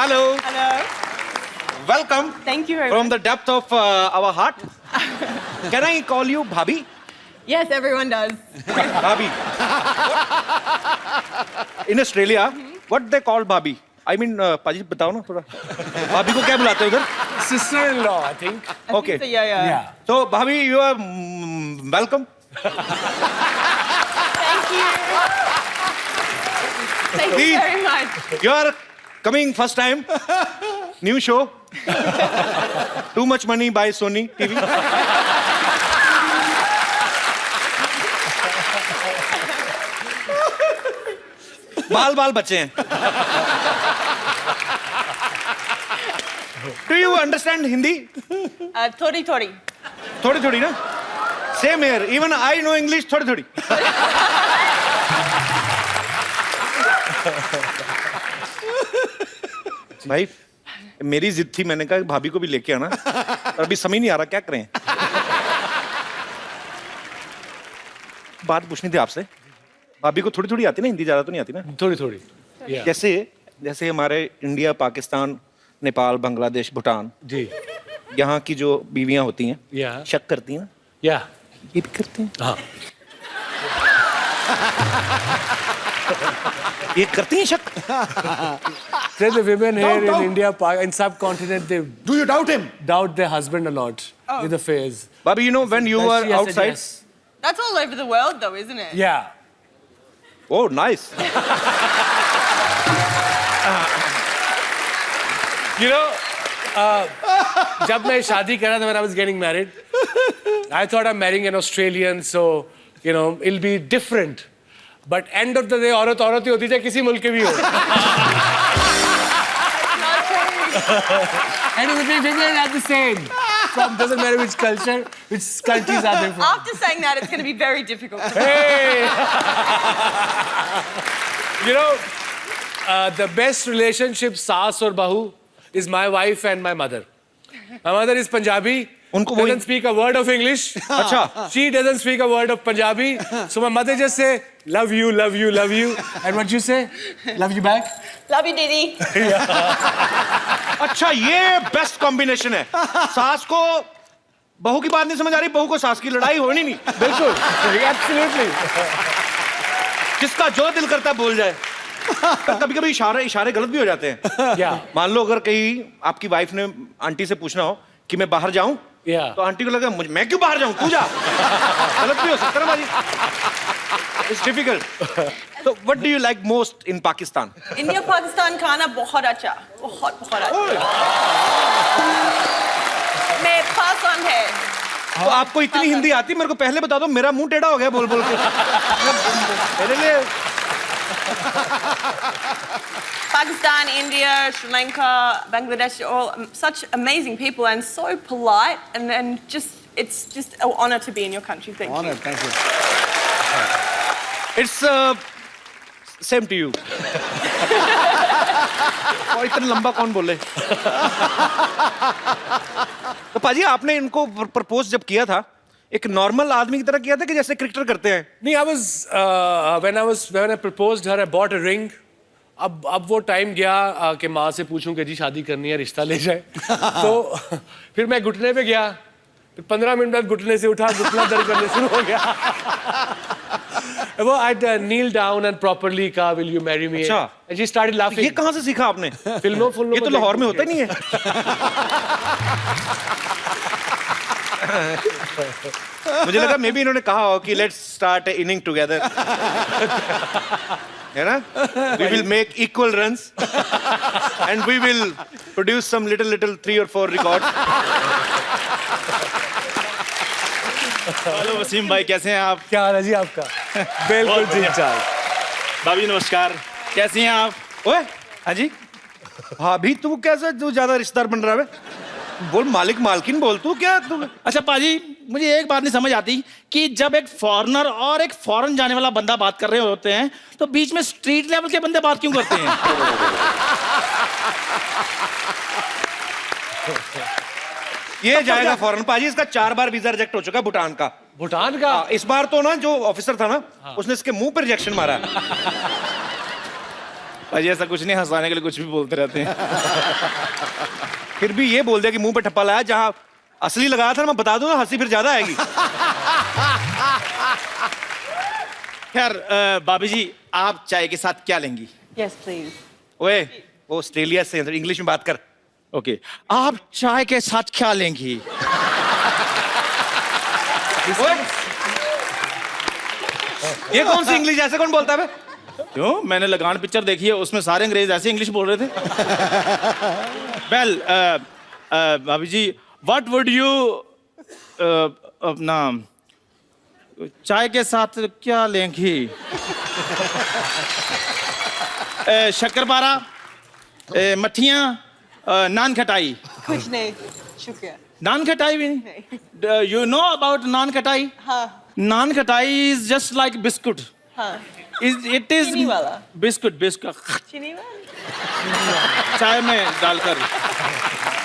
Hello. Hello. Welcome. Thank you very From much. the depth of our heart. Can I call you Bhabhi? Yes, everyone does. Bhabhi. In Australia, what they call Bhabhi? I mean, पाजी बताओ ना थोड़ा. भाभी को क्या बुलाते हैं उधर? Sister-in-law, I think. I Okay. think so, yeah. Yeah. So Bhabhi, you are welcome. Thank you. Thank you Please. very much. You are coming first time. New show. Too much money by Sony TV. बाल बचे हैं. Do you understand Hindi? Thodi. थोड़ी ना. Same here. Even I know English थोड़ी. भाई मेरी जिद थी, मैंने कहा भाभी को भी लेके आना. अभी समझ नहीं आ रहा क्या करें. बात पूछनी थी आपसे. भाभी को थोड़ी आती ना हिंदी, ज्यादा तो नहीं आती ना. थोड़ी. Yeah. जैसे हमारे इंडिया, पाकिस्तान, नेपाल, बांग्लादेश, भूटान, जी. यहाँ की जो बीवियां होती हैं, Yeah. शक करती हैं. Yeah. ये भी करते हैं. हाँ. ये करती हैं शक. Say the women here Doubt. in India, in subcontinent, they Do you doubt him? doubt their husband a lot with the affairs. Bhabhi, you know when you But were she has said outside. yes. That's all over the world, though, isn't it? Yeah. Oh, nice. You know, जब मैं शादी कर रहा था, when I was getting married, I thought I'm marrying an Australian, so you know it'll be different. But end of the day, औरत ही होती है, किसी मुल्क के भी हो. And it would be women are the same. From doesn't matter which culture, which countries are they from. After saying that, it's going to be very difficult. Hey! You know, the best relationship, saas or bahu, is my wife and my mother. My mother is Punjabi. उनको Doesn't speak a word of English. अच्छा. She doesn't speak a word of Punjabi. So my mother just say, love you. And what you say? Love you back? Love you, Didi. अच्छा, ये best combination है. सास को बहू की बात नहीं समझ आ रही, बहू को सास की लड़ाई होनी नहीं. बिल्कुल. Absolutely. जिसका जो दिल करता है बोल जाए. कभी कभी इशारे गलत भी हो जाते हैं. Yeah. मान लो अगर कहीं आपकी वाइफ ने आंटी से पूछना हो कि मैं बाहर जाऊं, Yeah. तो आंटी को लगा मैं क्यों बाहर जाऊं, तू जा. गलत भी हो सकता है ना बाजी. It's difficult. So what do you like most in Pakistan? India, Pakistan खाना बहुत अच्छा. बहुत अच्छा. मैं पसंद है. तो आपको इतनी हिंदी आती, मेरे को पहले बता दो, मेरा मुंह टेढ़ा हो गया बोल के. मेरे लिए Pakistan, India, Sri Lanka, Bangladesh, all such amazing people and so polite, and it's just an honor to be in your country. Thank you. Honor, thank you. it's same to you. और इतना लंबा कौन बोले. तो पाजी आपने इनको propose जब किया था, एक नॉर्मल आदमी की तरह किया था कि जैसे क्रिकेटर करते हैं? नहीं, when I proposed her, I bought a ring. अब वो टाइम गया कि माँ से पूछूं कि जी शादी करनी है, रिश्ता ले जाए. तो फिर मैं घुटने पे गया. फिर 15 मिनट बाद घुटने से उठा, घुटना दर्द करने शुरू हो गया. वो I kneel down and properly कहा, will you marry me? अच्छा. And she started laughing. ये कहाँ से सीखा आपने? फिल्मों ये तो लाहौर में होता ही नहीं है. मुझे लगा मे बी इन्होंने कहा हो कि लेट्स स्टार्ट इनिंग टुगेदर, है ना. We will make equal runs and we will produce some little 3 or 4 records. Hello Wasim भाई, कैसे हैं आप? क्या हाल है जी आपका? बिल्कुल ठीक ठाक. भाभी नमस्कार, कैसी हैं आप? ओए हाँ जी. हाँ भी तू कैसे, तू ज्यादा रिश्तेदार बन रहा है. बोल मालिक मालकिन बोल, तू क्या तू. अच्छा पाजी, मुझे एक बात नहीं समझ आती कि जब एक फॉरेनर और एक फॉरेन जाने वाला बंदा बात कर रहे होते हैं तो बीच में स्ट्रीट लेवल के बंदे बात क्यों करते हैं? ये जाएगा फॉरेन पाजी. इसका 4 बार वीजा रिजेक्ट हो चुका है भूटान का. भूटान का? इस बार तो ना जो ऑफिसर था ना, उसने इसके मुंह पे रिजेक्शन मारा. भाई ऐसा कुछ नहीं, हंसाने के लिए कुछ भी बोलते रहते हैं। फिर भी ये बोल दिया कि मुंह पे ठप्पा लाया, जहां असली लगाया था मैं बता दूं ना, हंसी फिर ज्यादा आएगी। खैर भाभी जी, आप चाय के साथ क्या लेंगी? Yes, please. ओए, वो ऑस्ट्रेलिया से इंग्लिश में बात कर। ओके, आप चाय के साथ क्या लेंगी? ओए, ये कौन सी इंग्लिश, ऐसे कौन बोलता है? क्यों? मैंने लगान पिक्चर देखी है, उसमें सारे अंग्रेज ऐसे इंग्लिश बोल रहे थे। वेल भाभी जी, व्हाट वुड यू अपना चाय के साथ क्या लेंगी? शक्करपारा, मठियाँ, नान खटाई। कुछ नहीं, शुक्रिया। नान खटाई भी नहीं? यू नो अबाउट नान खटाई? हाँ, नान खटाई इज जस्ट लाइक बिस्कुट। हाँ। इट इज चीनी वाला? बिस्कुट, बिस्कुट चीनी वाला? चाय में डालकर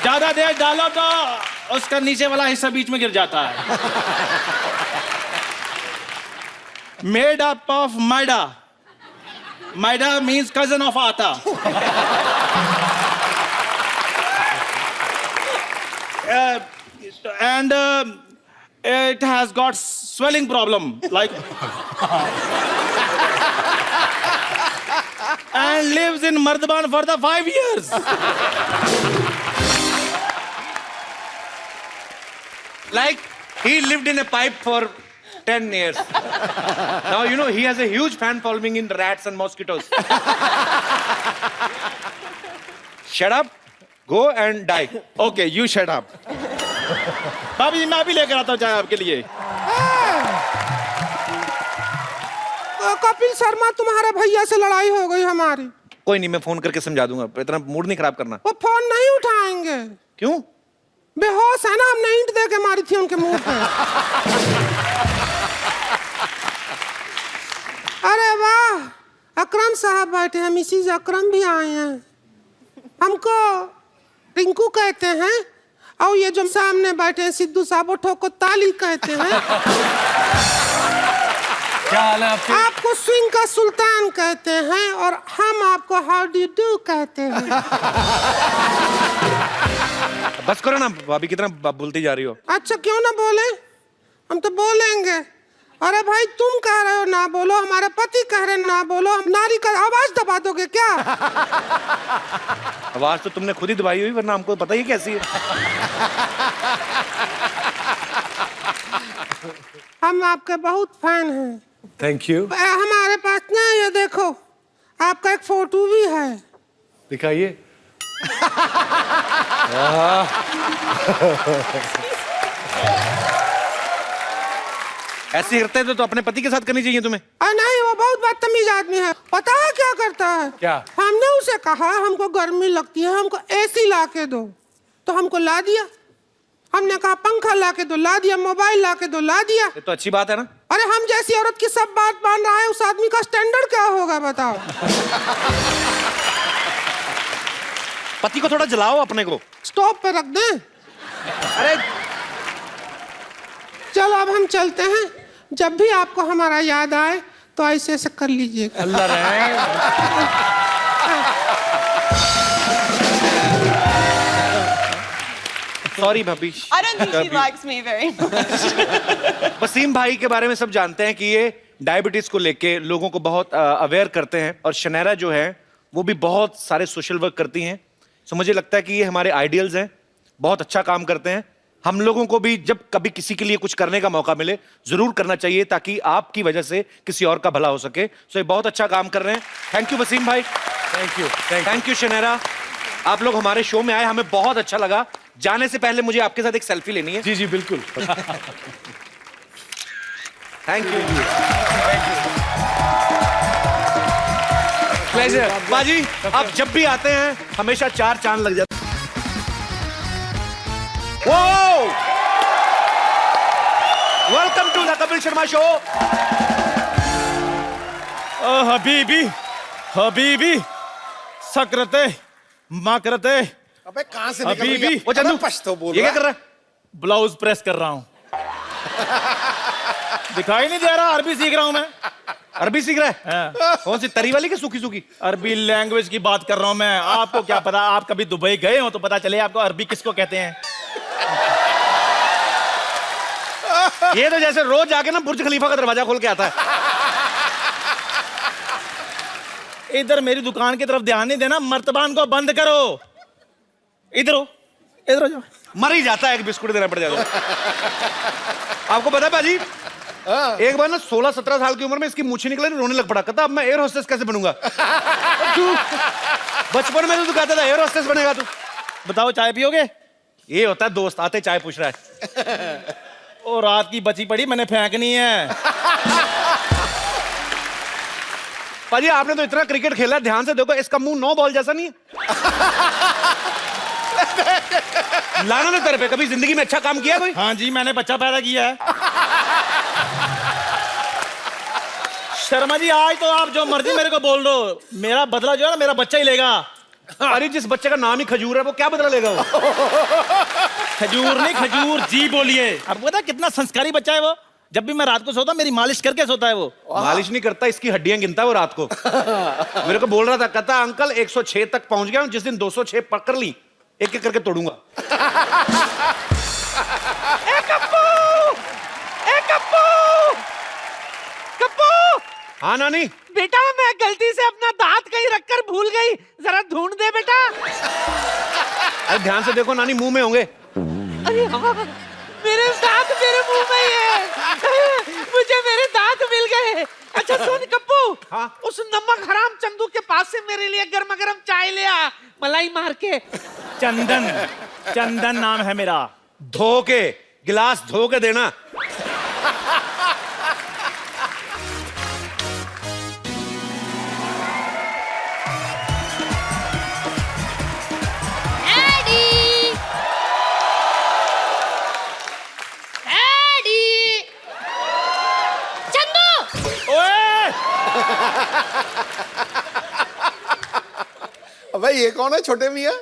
ज्यादा देर डालो तो उसका नीचे वाला हिस्सा बीच में गिर जाता है। Made up of maida. Maida means cousin of आटा। And it has got swelling problem, like, and lives in Mardaban for the 5 years. Like he lived in a pipe for 10 years. Now you know he has a huge fan following in rats and mosquitoes. Shut up, go and die. Okay, you shut up. भाभी जी, मैं अभी लेकर आता हूँ चाय आपके लिए। कपिल शर्मा, तुम्हारे भैया से लड़ाई हो गई हमारी। कोई नहीं, मैं फोन करके समझा दूंगा, इतना मूड नहीं खराब करना। वो फोन नहीं उठाएंगे। क्यों? बेहोश है ना, हमने ईंट दे के मारी थी उनके मुंह पे। अरे वाह, अकरम साहब बैठे हैं, मिसिज अकरम भी आए हैं। हमको रिंकू कहते हैं, और ये जो सामने बैठे हैं सिद्धू साहब, वो ठोको ताली कहते हैं। क्या हाल है आपके? आपको स्विंग का सुल्तान कहते हैं, और हम आपको हाउ डू डू कहते हैं। बस करो ना भाभी, कितना बोलती जा रही हो। अच्छा, क्यों ना बोले? हम तो बोलेंगे। अरे भाई, तुम कह रहे हो ना बोलो, हमारे पति कह रहे ना बोलो, हम नारी का आवाज दबा दोगे क्या? आवाज तो तुमने खुद ही दबाई हुई, वरना हमको पता ही कैसी है। हम आपके बहुत फैन हैं। Thank you. हमारे पास ना, ये देखो, आपका एक फोटो भी है। दिखाइए। ऐसी करते थे तो अपने पति के साथ करनी चाहिए तुम्हें। नहीं, वो बहुत बदतमीज आदमी है। पता है क्या करता है? क्या? हमने उसे कहा हमको गर्मी लगती है, हमको एसी ला के दो, तो हमको ला दिया। हमने कहा पंखा ला के दो, ला दिया। मोबाइल ला के दो, ला दिया। ये तो अच्छी बात है ना। अरे हम जैसी औरत की सब बात मान रहा है, उस आदमी का स्टैंडर्ड क्या होगा बताओ? पति को थोड़ा जलाओ अपने को। स्टोव पे रख दें? अरे चलो अब हम चलते हैं। जब भी आपको हमारा याद आए तो ऐसे ऐसे कर लीजिएगा। अल्लाह रहे। सॉरी भाभी। I don't think she likes me very much. Wasim भाई के बारे में सब जानते हैं कि ये डायबिटीज को लेके लोगों को बहुत अवेयर करते हैं, और शनैरा जो है वो भी बहुत सारे सोशल वर्क करती हैं। सो मुझे लगता है कि ये हमारे आइडियल्स हैं, बहुत अच्छा काम करते हैं। हम लोगों को भी जब कभी किसी के लिए कुछ करने का मौका मिले जरूर करना चाहिए, ताकि आपकी वजह से किसी और का भला हो सके। सो ये बहुत अच्छा काम कर रहे हैं। थैंक यू वसीम भाई। Thank you. Thank you Shanaira. आप लोग हमारे शो में आए, हमें बहुत अच्छा लगा। जाने से पहले मुझे आपके साथ एक सेल्फी लेनी है। जी जी बिल्कुल। Thank you. प्लेजर। बाजी, आप जब भी आते हैं हमेशा 4 चांद लग जाते हैं। Welcome to the Kapil Sharma show. हबीबी, हबीबी, सकरते, माकरते। अबे कहां से अभी निकल भी। गया? वो चंदू, अबे पछतो बोल ये क्या रहा कर रहा है? ब्लाउज प्रेस कर रहा हूं। दिखाई नहीं दे रहा? अरबी सीख रहा हूं मैं। अरबी सीख रहा है? कौन सी, तरी वाली की सूखी सूखी? अरबी लैंग्वेज की बात कर रहा हूं मैं। आपको क्या पता, आप कभी दुबई गए हो तो पता चले आपको अरबी किसको कहते हैं। ये तो जैसे रोज जाके ना बुर्ज खलीफा का दरवाजा खोल के आता है। इधर मेरी दुकान की तरफ ध्यान नहीं देना, मर्तबान को बंद करो। इधर हो, इधर हो जाओ। मर ही जाता है, एक बिस्कुट देना पड़ जाता है। आपको पता है भाजी, एक बार ना 16-17 साल की उम्र में इसकी मूछें निकले, रोने लग पड़ा। कहता अब मैं एयर होस्टेस कैसे बनूंगा। तू बचपन में तो तू कहता था एयर होस्टेस बनेगा तू। बताओ चाय पियोगे? ये होता है दोस्त आते चाय पूछ रहा है। ओ रात की बची पड़ी मैंने फेंकनी है। पाजी आपने तो इतना क्रिकेट खेला है, ध्यान से देखो इसका मुंह 9 बॉल जैसा नहीं है। लाना ना तेरे पे, कभी जिंदगी में अच्छा काम किया कोई? हाँ जी, मैंने बच्चा पैदा किया है। शर्मा जी आज तो आप जो मर्जी मेरे को बोल दो, मेरा बदला जो है ना मेरा बच्चा ही लेगा। अरे जिस बच्चे का नाम ही खजूर है वो क्या बदला लेगा वो? खजूर नहीं, खजूर जी बोलिए। अब पता कितना संस्कारी बच्चा है वो। जब भी मैं रात को सोता मेरी मालिश करके सोता है वो। मालिश नहीं करता, इसकी हड्डियां गिनता है वो रात को। मेरे को बोल रहा था, कहता अंकल 106 तक पहुंच गया हूं, जिस दिन 206 पकड़ ली एक एक करके तोड़ूंगा। हाँ नानी। बेटा मैं गलती से अपना दांत कहीं रखकर भूल गई, जरा ढूंढ दे बेटा। अरे ध्यान से देखो नानी, मुंह में होंगे। अरे हाँ, मेरे दांत मेरे मुंह में ही है। मुझे मेरे दांत मिल गए। अच्छा सुन कप्पू, हाँ? उस नमक हराम चंदू के पास से मेरे लिए गर्मा गर्म चाय ले आ, मलाई मार के। चंदन, चंदन नाम है मेरा। धो के, गिलास धो के देना। Daddy, daddy, Chandu. ओए! अबे ये कौन है छोटे मियाँ?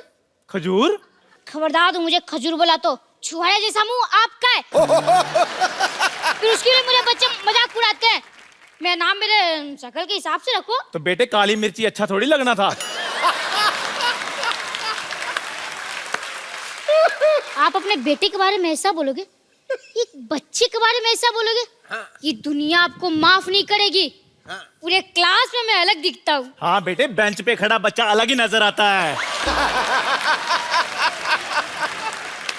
खजूर? खबरदार तू मुझे खजूर बोला तो छुहारे जैसा मुंह आपका है। फिर उसके लिए मुझे बच्चे मजाक उड़ाते हैं। मेरा नाम मेरे शक्ल के हिसाब से रखो। तो बेटे काली मिर्ची अच्छा थोड़ी लगना था। आप अपने बेटे के बारे में ऐसा बोलोगे, एक बच्चे के बारे में ऐसा बोलोगे? ये दुनिया आपको माफ नहीं करेगी। पूरे क्लास में मैं अलग दिखता हूँ। हाँ बेटे, बेंच पे खड़ा बच्चा अलग ही नजर आता है।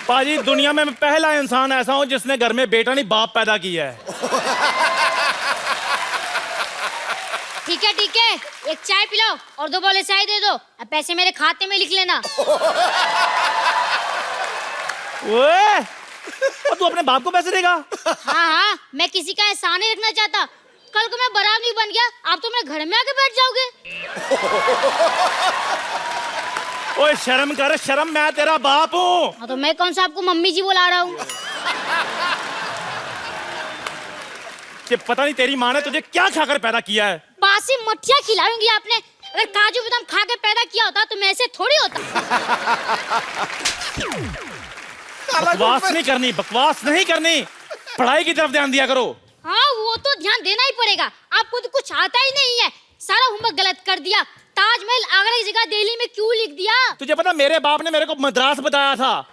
पाजी दुनिया में मैं पहला इंसान ऐसा हूँ जिसने घर में बेटा नहीं बाप पैदा किया है। ठीक है ठीक है, एक चाय पिलाओ और 2 बोले चाय दे दो। अब पैसे मेरे खाते में लिख लेना। ओए! और तू अपने बाप को पैसे देगा? हाँ हाँ, मैं किसी का एहसान नहीं रखना चाहता। कल को मैं बराबर नहीं बन गया, आप तो मेरे घर में आके बैठ जाओगे। ओए शर्म कर, शर्म, मैं तेरा बाप हूँ। हाँ तो मैं कौन सा आपको मम्मी जी बुला रहा हूँ? कि पता नहीं तेरी माँ ने तुझे क्या खाकर पैदा किया है। बासी मठिया खिलाऊंगी आपने। अगर काजू बादाम खा के पैदा किया होता तो मैं ऐसे थोड़ी होता। बकवास नहीं करनी, बकवास नहीं करनी। पढ़ाई की तरफ ध्यान दिया करो। हाँ वो तो ध्यान देना ही पड़ेगा। आपको तो कुछ आता ही नहीं है, सारा होमवर्क गलत कर दिया। ताजमहल आगरा की जगह दिल्ली में क्यों लिख दिया? तुझे पता मेरे बाप ने मेरे को मद्रास बताया था।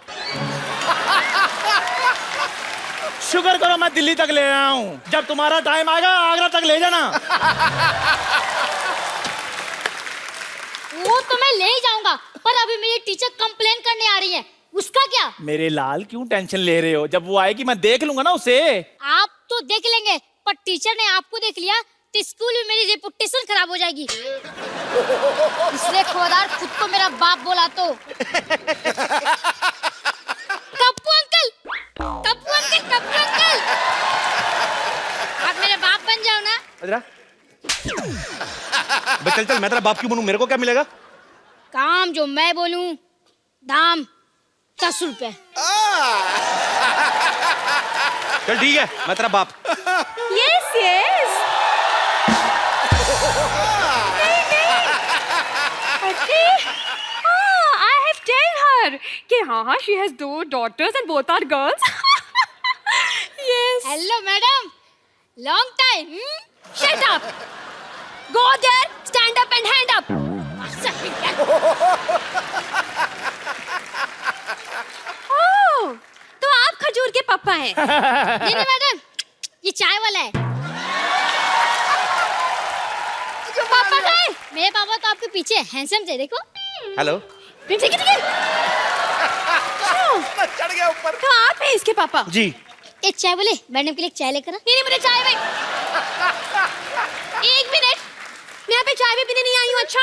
शुक्र करो मैं दिल्ली तक ले आया हूँ। जब तुम्हारा टाइम आएगा आगरा तक ले जाना। वो तो मैं ले ही जाऊंगा, पर अभी मेरी टीचर कंप्लेन करने आ रही है। उसका क्या? मेरे लाल क्यों टेंशन ले रहे हो? जब वो आएगी मैं देख लूंगा ना उसे। आप तो देख लेंगे, पर टीचर ने आपको देख लिया तो स्कूल में मेरी रेपुटेशन खराब हो जाएगी। इसलिए खबरदार खुद को मेरा बाप बोला तो। Kappu uncle, Kappu uncle, Kappu uncle, आप मेरे बाप बन जाओ ना। अजरा बे चल चल, मैं तेरा बाप क्यों बनूं? मेरे को क्या मिलेगा? काम जो मैं बोलूं, दाम 10 रुपए। चल ठीक है, मैं तेरा बाप। Yes, yes. Okay. I have told her कि हाँ she has 2 daughters and both are girls. Yes. Hello madam, long time. Shut up. Go there, stand up and hand up. Oh, तो आप खजूर के पापा हैं. नहीं नहीं मैडम, ये चाय वाला है. पापा का है? मेरे पापा तो आपके पीछे हैंडसम थे, देखो. हेलो. ठीक है ठीक है. चढ़ गया ऊपर. तो आप हैं इसके पापा? जी. एक चाय बोले, मैडम के लिए एक चाय लेकर आ. नहीं मुझे चाय भाई. एक मिनट, मैं यहाँ पे चाय भी पीने नहीं आई हूँ. अच्छा,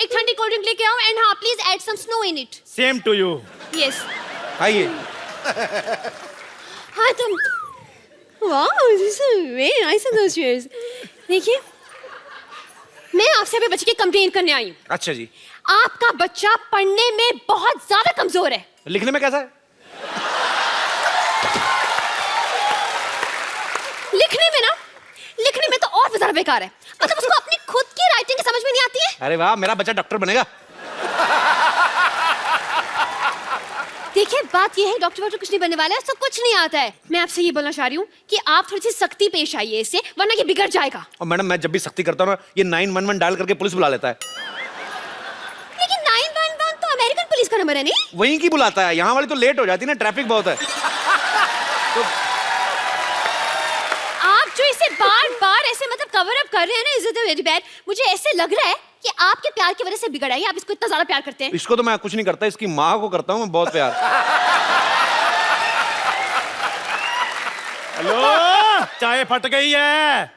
एक ठंडी कोल्ड ड्रिंक लेके आओ एंड हाँ please add some snow in it. Same to you. Yes. आइए. हाँ तुम. Wow, this is very nice of those chairs. देखिए, मैं आपसे अभी बच्चे की कंप्लेन करने आई हूँ. अच्छा जी. आपका बच्चा पढ़ने में बहुत ज्यादा कमजोर है. लिखने में कैसा है? लिखने में तो और भी ज्यादा बेकार है. मतलब उसको अपनी खुद की राइटिंग समझ में नहीं आती है. अरे वाह, मेरा बच्चा डॉक्टर बनेगा. देखिए, बात ये है डॉक्टर वॉक्टर कुछ नहीं बनने वाला है, उसको कुछ नहीं आता है. मैं आपसे ये बोलना चाह रही हूँ कि आप थोड़ी सी सख्ती पेश आइए इससे, वरना ये बिगड़ जाएगा. और मैडम, मैं जब भी सख्ती करता हूँ ना, ये 911 डायल करके पुलिस बुला लेता है. लेकिन 911 तो अमेरिकन पुलिस का नंबर है नहीं. वहीं की बुलाता है, यहाँ वाली तो लेट हो जाती है ना, ट्रैफिक बहुत है. आप जो इसे बार बार ऐसे मतलब कवर अप कर रहे हैं ना, इज इट वेरी बैड. मुझे ऐसे लग रहा है कि आपके प्यार की वजह से बिगड़ा है. आप इसको इतना ज्यादा प्यार करते हैं. इसको तो मैं कुछ नहीं करता, इसकी माँ को करता हूँ मैं बहुत प्यार. हेलो, चाय फट गई है.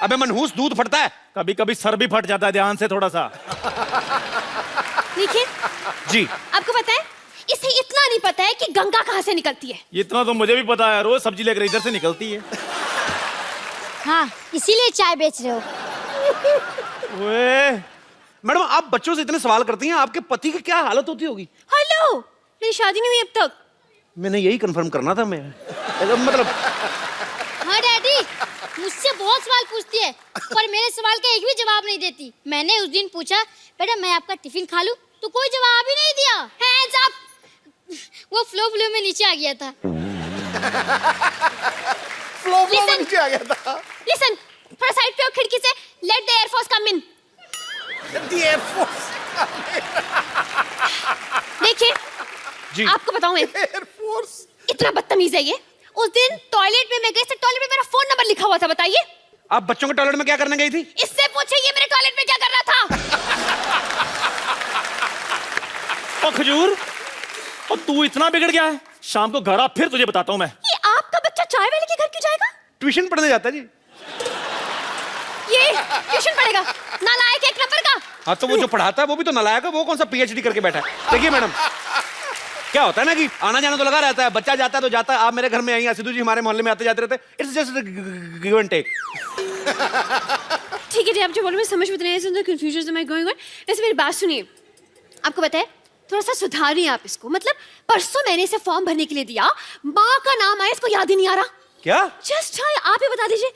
अबे मनहूस, दूध फटता है. कभी कभी सर भी फट जाता है, ध्यान से थोड़ा सा. देखिए, जी. आपको पता है, इसे इतना नहीं पता है कि गंगा कहाँ से निकलती है. इतना तो मुझे भी पता है, रोज सब्जी लेकर इधर से निकलती है. हाँ, इसीलिए चाय बेच रहे हो. ओए, मैडम, आप बच्चों से इतने सवाल करती हैं, आपके पति की क्या हालत होती होगी? हेलो, मेरी शादी नहीं हुई अब तक. मैंने यही कंफर्म करना था. मैं मतलब हाँ डैडी, मुझसे बहुत सवाल पूछती है, पर मेरे सवाल का एक भी जवाब नहीं देती. मैंने उस दिन पूछा, बेटा मैं आपका टिफिन खा लूं, तो कोई जवाब ही नहीं दिया. Hands up. वो फ्लो में नीचे आ गया था. नीचे आ गया था. लिसन, थोड़ा साइड पे हो खिड़की से. लेट द एयरफोर्स कम इन. देखिए जी. आपको बताऊं, मैं इतना बदतमीज है ये. उस दिन टॉयलेट में मैं गई, टॉयलेट में मेरा फोन नंबर लिखा हुआ था. बताइए, आप बच्चों के टॉयलेट में क्या करने गई थी? इससे पूछे ये मेरे टॉयलेट में क्या कर रहा था. ओ खजूर, और तू इतना बिगड़ गया है. शाम को घर आ, फिर तुझे बताता हूँ मैं. ये आपका बच्चा चाय वाले के घर क्यों जाएगा? ट्यूशन पढ़ने जाता है जी. ये ट्यूशन पढ़ेगा, नालायक एक नंबर का. हाँ, तो वो जो पढ़ाता है वो भी तो नालायक है. वो कौन सा पीएचडी करके बैठा है? देखिए मैडम, क्या होता है ना कि आना जाना तो लगा रहता है. बच्चा जाता है तो जाता है. आप मेरे घर में आई, सिद्धू जी हमारे मोहल्ले में आते जाते रहते हैं. It's just give and take. ठीक है जी, आप जो बोल रहे हैं समझ में नहीं है. कंफ्यूजन में गोइंग ऑन. वैसे मेरी बात सुनिए, आपको पता है, थोड़ा सा सुधारिए आप इसको. मतलब परसों मैंने इसे फॉर्म भरने के लिए दिया, माँ का नाम आया, इसको याद ही नहीं आ रहा. क्या? जस्ट हाँ, आप ही बता दीजिए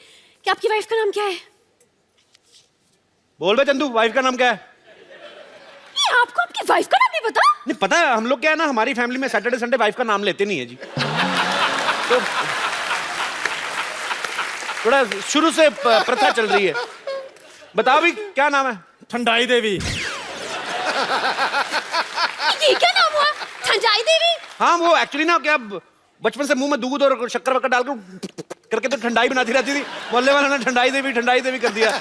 कि आपकी वाइफ का नाम क्या है. बोल बे चंदू, वाइफ का नाम क्या है? ये आपको आपकी वाइफ का नाम नहीं पता? नहीं पता है. हम लोग क्या है ना, हमारी फैमिली में सैटरडे संडे वाइफ का नाम लेते नहीं है जी. तो थोड़ा शुरू से प्रथा चल रही है. बताओ भी क्या नाम है? ठंडाई देवी. ये क्या नाम हुआ? ठंडाई देवी? हाँ, वो एक्चुअली ना क्या बचपन से मुंह में दूध और शक्कर वक्कर डालकर करके तो ठंडाई बनाती रहती थी. मोहल्ले वालों ने ठंडाई देवी कर दिया.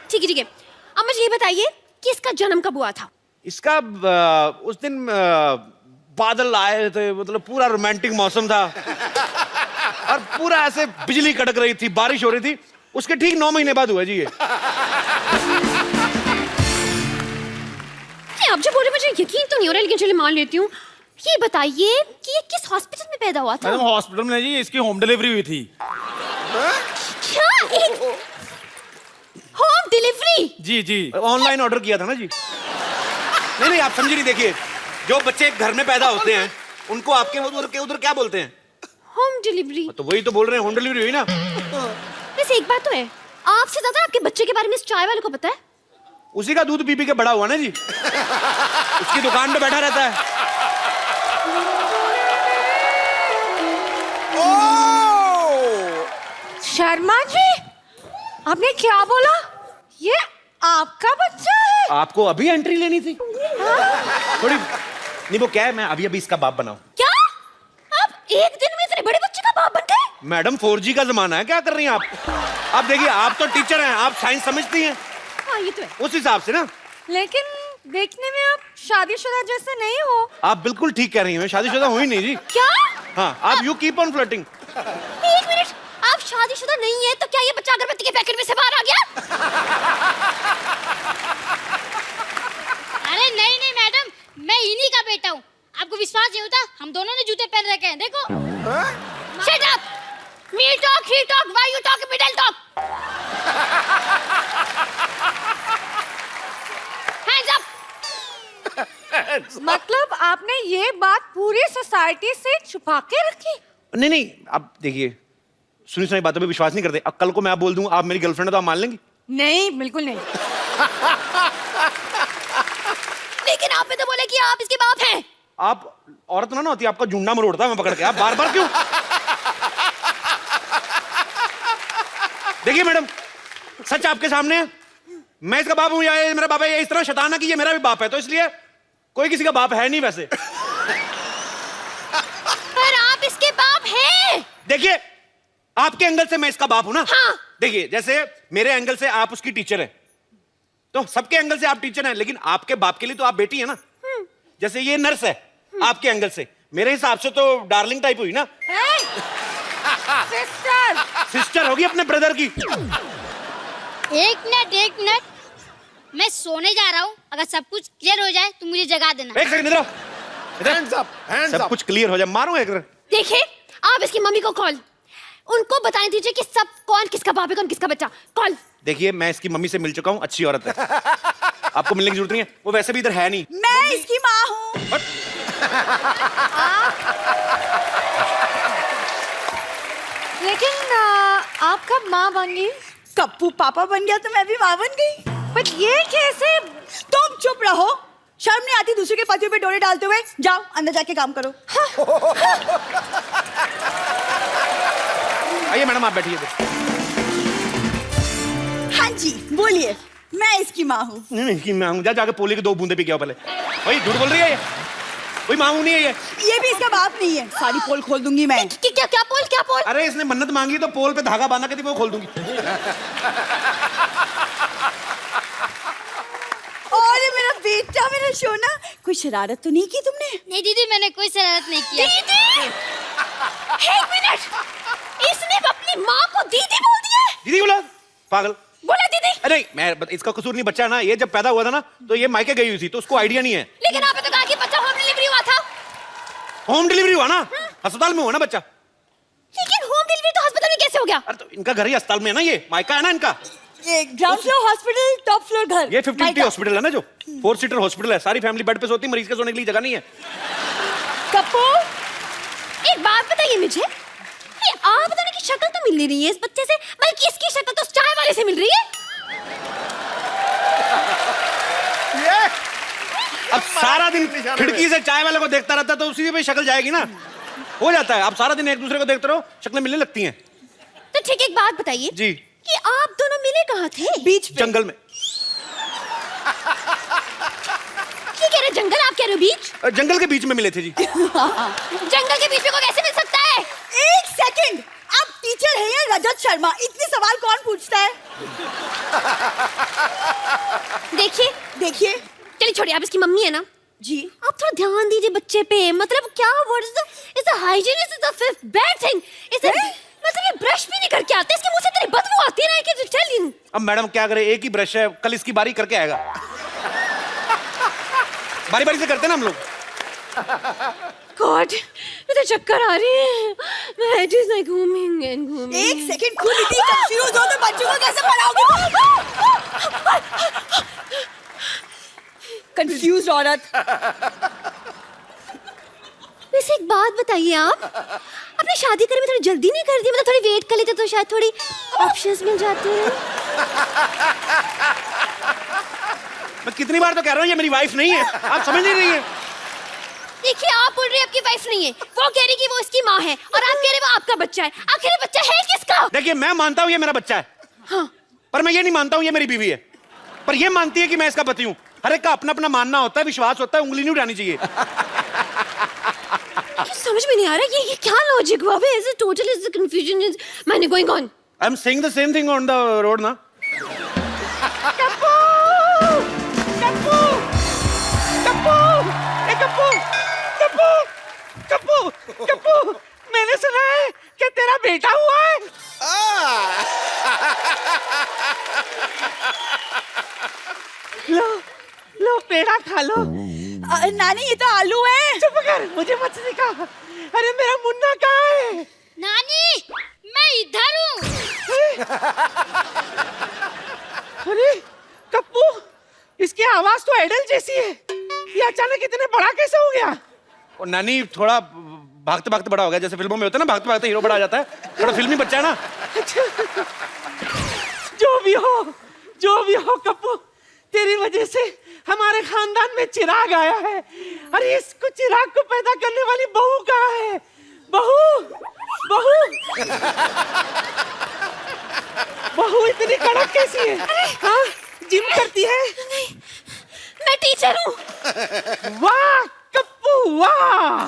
ठीक है ठीक है. अब मुझे ये बताइए कि इसका जन्म कब हुआ था? इसका उस दिन बादल आए थे, मतलब पूरा रोमांटिक मौसम था और पूरा ऐसे बिजली कड़क रही थी, बारिश हो रही थी. उसके ठीक 9 महीने बाद हुआ जी ये. आप जो बोले मुझे यकीन तो नहीं हो रहा, लेकिन चलिए मान लेती हूँ. ये बताइए कि ये किस हॉस्पिटल में पैदा हुआ था? मैडम, हॉस्पिटल में जी, इसकी होम डिलीवरी हुई थी. क्या? एक होम डिलीवरी? जी जी. ऑनलाइन ऑर्डर किया था ना जी. नहीं, आप समझी नहीं. देखिए, जो बच्चे घर में पैदा होते हैं उनको आपके उधर क्या बोलते हैं? Home delivery. तो वही तो बोल रहे हैं, होम डिलीवरी हुई ना. वैसे एक बात तो है, आपसे ज्यादा आपके बच्चे के बारे में इस चाय वाले को पता है. उसी का दूध पी पी के बड़ा हुआ ना जी. उसकी दुकान पे बैठा रहता है. शर्मा जी, आपने क्या बोला? ये आपका बच्चा है? आपको अभी एंट्री लेनी थी थोड़ी। नहीं वो क्या है, मैं अभी अभी इसका बाप बनाऊं। क्या? आप एक दिन में इतने बड़े बच्चे का बाप बन गए? मैडम 4G का जमाना है, क्या कर रही हैं आप देखिए, आप तो टीचर हैं, आप साइंस समझती हैं, हाँ ये तो है। उस हिसाब से ना। लेकिन देखने में आप शादीशुदा जैसे नहीं हो। आप बिल्कुल ठीक कह रही हैं, मैं शादीशुदा हुई नहीं जी। क्या? हाँ, आप यू कीप ऑन फ्लर्टिंग। एक मिनट, आप शादीशुदा नहीं है तो क्या ये बच्चा अगरबत्ती के पैकेट में से बाहर आ गया? अरे नहीं नहीं मैडम, मैं इन्हीं का बेटा हूँ। आपको विश्वास नहीं होता? हम दोनों ने जूते पहन रखे हैं, देखो। Shut up! Me talk, he talk, why you talk, middle talk? Hands up! मतलब आपने ये बात पूरी सोसाइटी से छुपा के रखी? नहीं नहीं, आप देखिए, सुनी सुनाई बातों पे विश्वास नहीं करते। अब कल को मैं आप बोल दूं आप मेरी गर्लफ्रेंड है तो आप मान लेंगी? नहीं, बिल्कुल नहीं। लेकिन आपने तो बोला कि आप इसके बाप हैं। आप औरत ना होती, आपका झुंडा मरोड़ता मैं पकड़ के, आप बार बार क्यों? देखिए मैडम, सच आपके सामने है, मैं इसका बाप हूं या ये मेरा बाप है, ये इस तरह शैताना कि ये मेरा भी बाप है, तो इसलिए कोई किसी का बाप है नहीं वैसे। पर आप इसके बाप हैं। देखिए, आपके एंगल से मैं इसका बाप हूं ना। हाँ। देखिए, जैसे मेरे एंगल से आप उसकी टीचर है, तो सबके एंगल से आप टीचर हैं, लेकिन आपके बाप के लिए तो आप बेटी है ना। जैसे ये नर्स है, आपके एंगल से, मेरे हिसाब से तो डार्लिंग टाइप हुई ना। सिस्टर। सिस्टर होगी अपने ब्रदर की। एक मिनट, मैं सोने जा रहा हूँ। अगर सब कुछ क्लियर हो जाए तो मुझे जगा देना। एक सेकंड इधर, सब कुछ क्लियर हो जाए, मारूंगा एक। देखिए, आप इसकी मम्मी को कॉल, उनको बताने दीजिए कि सब कौन किसका बाप है, कौन किसका बच्चा। कॉल। देखिए, मैं इसकी मम्मी से मिल चुका हूँ, अच्छी औरत है, आपको मिलने की जरूरत नहीं है, वो वैसे भी इधर है नहीं। मैं इसकी माँ हूँ। लेकिन आप कब माँ बन गई? कप्पू पापा बन गया तो मैं भी माँ बन गई। पर ये कैसे? तुम चुप रहो, शर्म नहीं आती दूसरे के पतियों पे डोरे डालते हुए? जाओ अंदर जाके काम करो। आइए मैडम, आप बैठिए। हाँ जी बोलिए, मैं इसकी माँ हूँ। नहीं कि मैं हूँ, जाके पोले की 2 बूंदे पी के आओ पहले। भाई झूठ बोल रही है ये, कोई माँ नहीं है ये भी इसका बाप नहीं है। सारी पोल खोल दूंगी मैं। क्या पोल? अरे इसने मन्नत मांगी तो पोल पे धागा बांधा के थी, वो खोल दूंगी। और मेरा बेटा, मेरा सोना, कोई शरारत तो नहीं की तुमने? नहीं दीदी, मैंने कोई शरारत नहीं किया। दीदी! एक मिनट, इसने अपनी माँ को दीदी बोल दिया है? दीदी बोला, पागल। बोला दीदी? अरे मैं, इसका कसूर नहीं, बच्चा ना, ये जब पैदा हुआ था ना तो ये मायके गई हुई थी, तो उसको आइडिया नहीं है। लेकिन आपने तो कहा कि बच्चा होम डिलीवरी हुआ था। होम डिलीवरी हुआ ना, अस्पताल में हुआ ना बच्चा। लेकिन होम डिलीवरी तो अस्पताल में कैसे हो गया? अरे तो इनका घर ही अस्पताल में है ना, ये मायका है ना इनका। ये ground floor hospital, top floor घर। ये 50 हॉस्पिटल है ना, जो 4 सीटर हॉस्पिटल है, सारी फैमिली बेड पे सोती, मरीज के सोने के लिए जगह नहीं है। कप्पू, एक बात बताइए मुझे, ये आप बताने की शक्ल तो मिल नहीं रही है इस बच्चे से, बल्कि इसकी शक्ल तो चाय वाले से मिल रही है। अब सारा दिन खिड़की से चाय वाले को देखता रहता तो उसी पे शक्ल जाएगी ना, हो जाता है। आप सारा दिन एक दूसरे को देखते रहो, शक्लें मिलने लगती हैं। तो ठीक, एक बात बताइए जी, कि आप दोनों मिले कहाँ थे? बीच पे। जंगल में। ये कह रहे जंगल, आप कह रहे हो बीच? जंगल के बीच में मिले थे जी। जंगल के बीच में कोई कैसे मिल सकता है? एक सेकंड, आप टीचर हैं या रजत शर्मा? इतने सवाल कौन पूछता है? देखिए चलिए छोड़िए, आप इसकी मम्मी है ना जी। आप थोड़ा ध्यान दीजिए बच्चे पे। मतलब क्या word is the hygiene is the fifth bad thing. इसे मतलब ये ब्रश भी नहीं करके आते, इसके मुंह से इतनी बदबू आती है ना कि टेल यू। अब मैडम क्या करे, एक ही ब्रश है, कल इसकी बारी करके आएगा। बारी बारी से करते ना हम लोग। गॉड, मुझे चक्कर आ रही है। मैं इट इज लाइक घूमिंग एंड घूमिंग। एक सेकंड, खुद इतनी कंफ्यूज हो तो बच्चों को कैसे पढ़ाओगे? कंफ्यूज औरत। वैसे एक बात बताइए, आप अपनी शादी करने में थोड़ी जल्दी नहीं कर दी? मतलब थोड़ी वेट कर लेते तो शायद थोड़ी ऑप्शंस मिल जाते हैं। मैं कितनी बार तो कह रहा हूँ ये मेरी वाइफ नहीं है, आप समझ नहीं रही है। देखिए, आप बोल रहे हैं आपकी वाइफ नहीं है, वो कह रही कि वो इसकी माँ है, और आप कह रहे वो आपका बच्चा है। आखिर ये बच्चा है किसका? देखिए मैं मानता हूं ये मेरा बच्चा है, हाँ। पर मैं ये नहीं मानता हूं ये मेरी बीवी है। पर ये मानती है कि मैं इसका पति हूं। हर एक का अपना अपना मानना होता है, विश्वास होता है, उंगली नहीं उठानी चाहिए। समझ में नहीं आ रहा ये क्या लॉजिक हुआ बे? Is it total is the confusion is मैंने going on. I am saying the same thing on the road ना। कप्पू कप्पू कप्पू ए कप्पू कप्पू कप्पू कप्पू, मैंने सुना है कि तेरा बेटा हुआ है। लो लो पेड़ा खा लो। नानी ये तो आलू है। चुप कर, मुझे मत सिखा। अरे मेरा मुन्ना कहाँ है? नानी मैं इधर हूँ। अरे कप्पू, इसकी आवाज तो आइडल जैसी है। ये अचानक इतने बड़ा कैसे हो गया? और नानी थोड़ा भागते भागते बड़ा हो गया, जैसे फिल्मों में होता है ना, भागते भागते हीरो बड़ा आ जाता है, थोड़ा फिल्मी बच्चा है ना। जो भी हो कप्पू, तेरी वजह से हमारे खानदान में चिराग आया है। अरे इसको चिराग को पैदा करने वाली बहू कहाँ है? बहू बहू बहू इतनी कड़क कैसी है? हाँ, जिम करती है? नहीं मैं टीचर हूँ। वाह कप्पू वाह,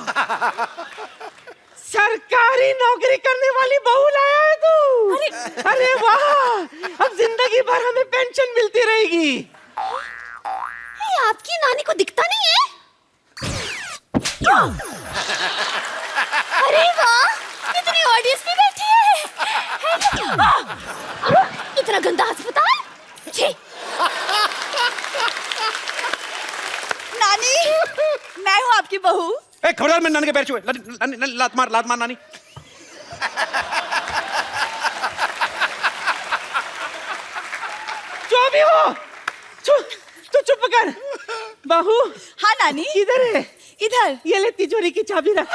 सरकारी नौकरी करने वाली बहू लाया है तू। अरे वाह, अब जिंदगी भर हमें पेंशन मिलती रहेगी। ये आपकी नानी को दिखता नहीं है? अरे वाह, कितनी ऑडियंस भी बैठी है इतना गंदा अस्पताल। छी। नानी मैं हूँ आपकी बहू। ए खबरदार, मैं नानी के पैर छुए। लात मार नानी। जो भी हो, तू चुप कर। बहू हाँ नानी। किधर है? इधर। ये ले तिजोरी की चाबी रख।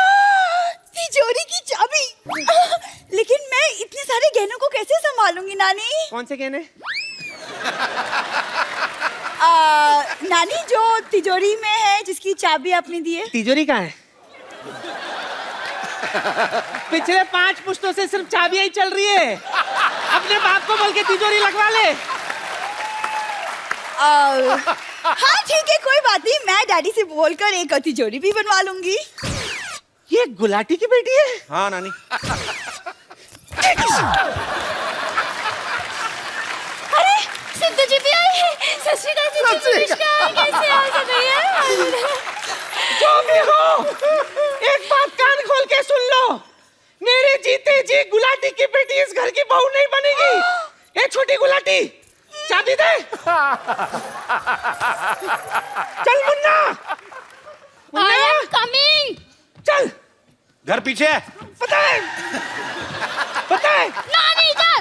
तिजोरी की चाबी। लेकिन मैं इतने सारे गहनों को कैसे संभालूंगी नानी? कौन से गहने? नानी जो तिजोरी में है, जिसकी चाबी आपने दी है। तिजोरी कहाँ है? पिछले 5 पुश्तों से सिर्फ चाबियां ही चल रही है। अपने बाप को बोल के तिजोरी लगवा ले। हाँ ठीक है, कोई बात नहीं, मैं डैडी से बोलकर एक तिजोरी भी बनवा लूंगी। ये गुलाटी की बेटी है? हाँ नानी। अरे सिद्धू जी भी आए हैं। सत श्री अकाल जी, नमस्कार। कैसे आ सकते हैं? जो भी हो, एक बात कान खोल के सुन लो। मेरे जीते जी गुलाटी की बेटी इस घर की बहू नहीं बनेगी। ये छोटी गुलाटी, चाबी दे। चल मुन्ना, आई एम कमिंग। चल। घर पीछे है। पता है नानी इधर।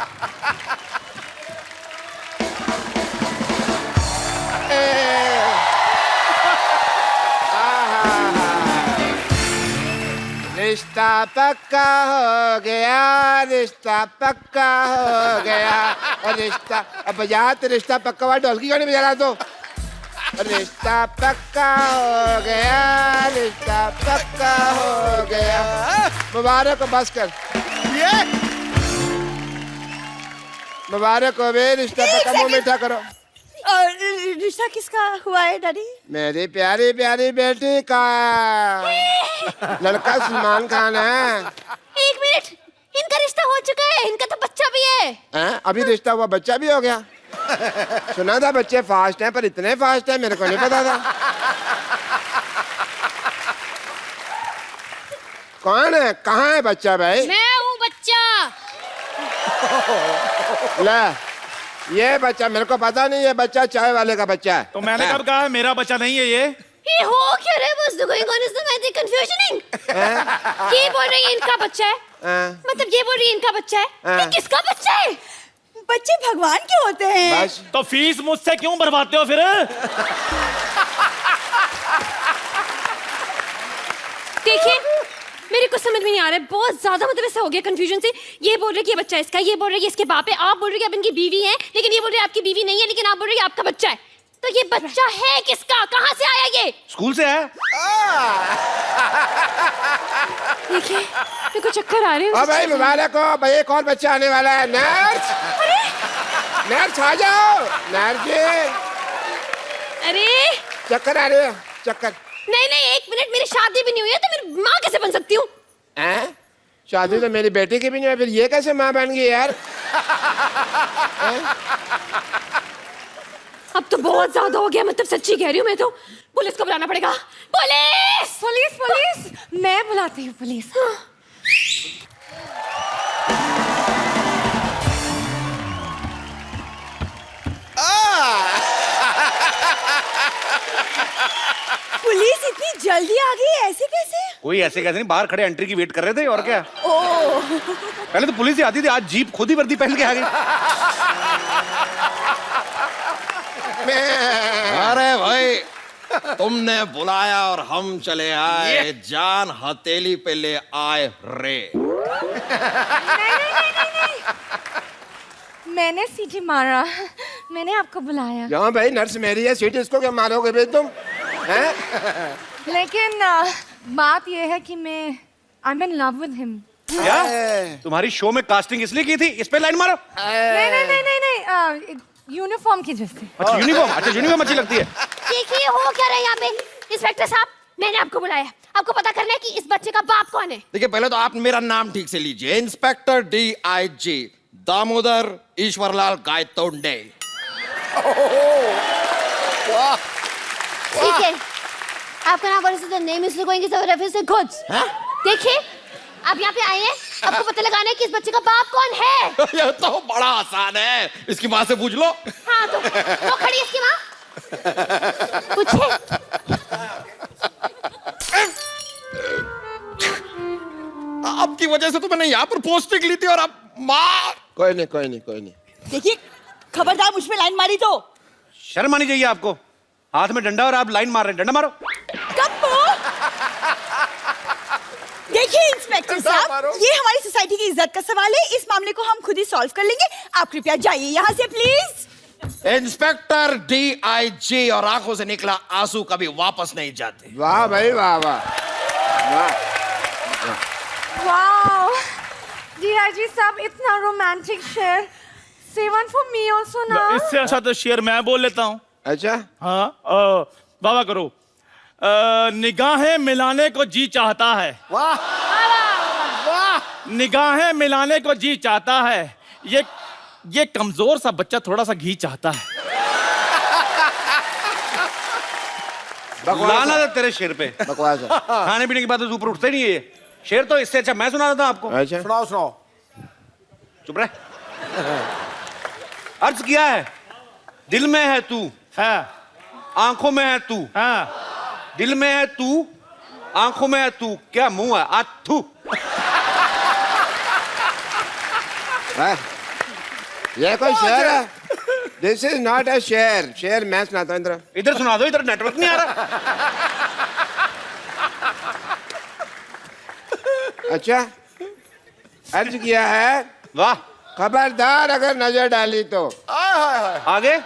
रिश्ता पक्का हो गया, रिश्ता पक्का हो गया। और रिश्ता अब बजा, तो रिश्ता पक्का हुआ, ढोलकी क्यों नहीं बजा रहा तो? रिश्ता पक्का हो गया, रिश्ता पक्का हो गया। मुबारक हो, बस कर। मुबारक हो बे, रिश्ता पक्का, मुंह मीठा करो। और रिश्ता किसका हुआ है डैडी? मेरी प्यारी प्यारी बेटी का। लड़का सलमान खान है। एक मिनट, इनका रिश्ता हो चुका है, इनका तो बच्चा भी है। हैं? अभी रिश्ता हुआ, बच्चा भी हो गया? सुना था बच्चे फास्ट हैं, पर इतने फास्ट हैं मेरे को नहीं पता था। कौन है? कहाँ है बच्चा भाई? मैं हूँ बच्चा। ले, ये बच्चा मेरे को पता नहीं, ये बच्चा चाय वाले का बच्चा है। तो मैंने कब कहा है मेरा बच्चा नहीं है ये? ये हो क्या रहा है? What's going on? Is the confusioning? ये बोल रही है इनका बच्चा है, मतलब ये बोल रही है इनका बच्चा है। ये किसका बच्चा है? बच्चे भगवान के होते हैं। बस तो फीस मुझसे क्यों भरवाते हो फिर? देखिए, मेरे को समझ में नहीं आ रहा है, बहुत ज्यादा मतलब ऐसा हो गया कंफ्यूजन से। ये बोल रहे कि ये बच्चा इसका, ये बोल रहे कि इसके बाप है, आप बोल रहे कि आप इनकी बीवी हैं, लेकिन ये बोल रहे आपकी बीवी नहीं है, लेकिन आप बोल रहे कि आपका बच्चा है। तो ये बच्चा है किसका? कहाँ से आया ये? स्कूल से है। देखिए मेरे को चक्कर आ रहे हैं ओ भाई मुबारक हो भाई, एक और बच्चा आने वाला है। नर्स, नर्स आ जाओ। नर्स जी, अरे चक्कर आ रहे हो? चक्कर? नहीं नहीं, 1 मिनट, मेरी शादी भी नहीं हुई है तो मेरी माँ कैसे बन सकती हूँ? हैं? शादी तो मेरी बेटी की भी नहीं है, फिर ये कैसे माँ बन गई यार? अब तो बहुत ज्यादा हो गया, मतलब सच्ची कह रही हूँ मैं तो। पुलिस को बुलाना पड़ेगा। पुलिस पुलिस पुलिस, मैं बुलाती हूँ पुलिस। पुलिस इतनी जल्दी आ गई, ऐसे कैसे? कोई ऐसे कैसे नहीं, बाहर खड़े एंट्री की वेट कर रहे थे और क्या। ओह, पहले तो पुलिस ही आती थी, आज जीप खुद ही वर्दी पहन के आ गई। अरे भाई, तुमने बुलाया और हम चले आए, जान हथेली पे ले आए रे। मैंने सीटी मारा, मैंने आपको बुलाया। क्यों भाई, नर्स मेरी है, सीट इसको क्या मारोगे भाई तुम? हैं? लेकिन बात यह है कि मैं I am in love with him. क्या तुम्हारी शो में कास्टिंग इसलिए की थी, इस पे लाइन मारो। नहीं, यूनिफॉर्म की वजह से। अच्छा यूनिफॉर्म, अच्छा यूनिफॉर्म अच्छी लगती है। देखिए हो क्या रहा है यहाँ पे। इंस्पेक्टर साहब, मैंने आपको बुलाया, आपको पता करना है कि इस बच्चे का बाप कौन है। देखिए, पहले तो आप मेरा नाम ठीक से लीजिए। Inspector DIG Damodar Ishwarlal Gaitonde. ठीक है, आपका नाम वर्ष the name is going is reference to goods. देखिए आप यहाँ पे आए हैं, आपको पता लगाना है कि इस बच्चे का बाप कौन है। ये तो बड़ा आसान है, इसकी माँ से पूछ लो। हाँ तो वो खड़ी है इसकी माँ, पूछे। आपकी वजह से तो मैंने यहाँ पर पोस्टिंग ली थी और अब माँ। कोई नहीं कोई नहीं कोई नहीं। देखिए खबरदार मुझ पे लाइन मारी तो। शर्म आनी चाहिए आपको, हाथ में डंडा और आप लाइन मार रहे हैं। डंडा मारो। कप्पू, देखिए इंस्पेक्टर साहब, ये हमारी सोसाइटी की इज्जत का सवाल है, इस मामले को हम खुद ही सॉल्व कर लेंगे। आप कृपया जाइए यहाँ से प्लीज। इंस्पेक्टर DIG और आंखों से निकला आंसू कभी वापस नहीं जाते। वाह भाई वाह वाह वाह। वाओ, DIG साहब, इतना रोमांटिक शेर। Say one for me also ना। इससे अच्छा तो शेर मैं बोल लेता हूँ। अच्छा हाँ, बाबा करो। निगाहें मिलाने को जी चाहता है। वाह वाह। निगाहें मिलाने को जी चाहता है, ये कमजोर सा बच्चा थोड़ा सा घी चाहता है। लाना था तेरे शेर पे। बकवास है। खाने पीने की बात तो ऊपर उठते नहीं है ये। शेर तो इससे अच्छा मैं सुना देता हूं आपको। अच्छा सुनाओ सुनाओ। चुप रहे। अर्ज किया है, दिल में है तू, है, आंखों में है तू। हाँ, दिल में है तू, आंखों में है तू, क्या मुंह है आथू। ये कोई शेर है? दिस इज नॉट अ शेर। शेर मैं सुनाता हूँ। इधर सुना दो, इधर नेटवर्क नहीं आ रहा। अच्छा अर्ज किया है, वाह, खबरदार अगर नजर डाली तो आगे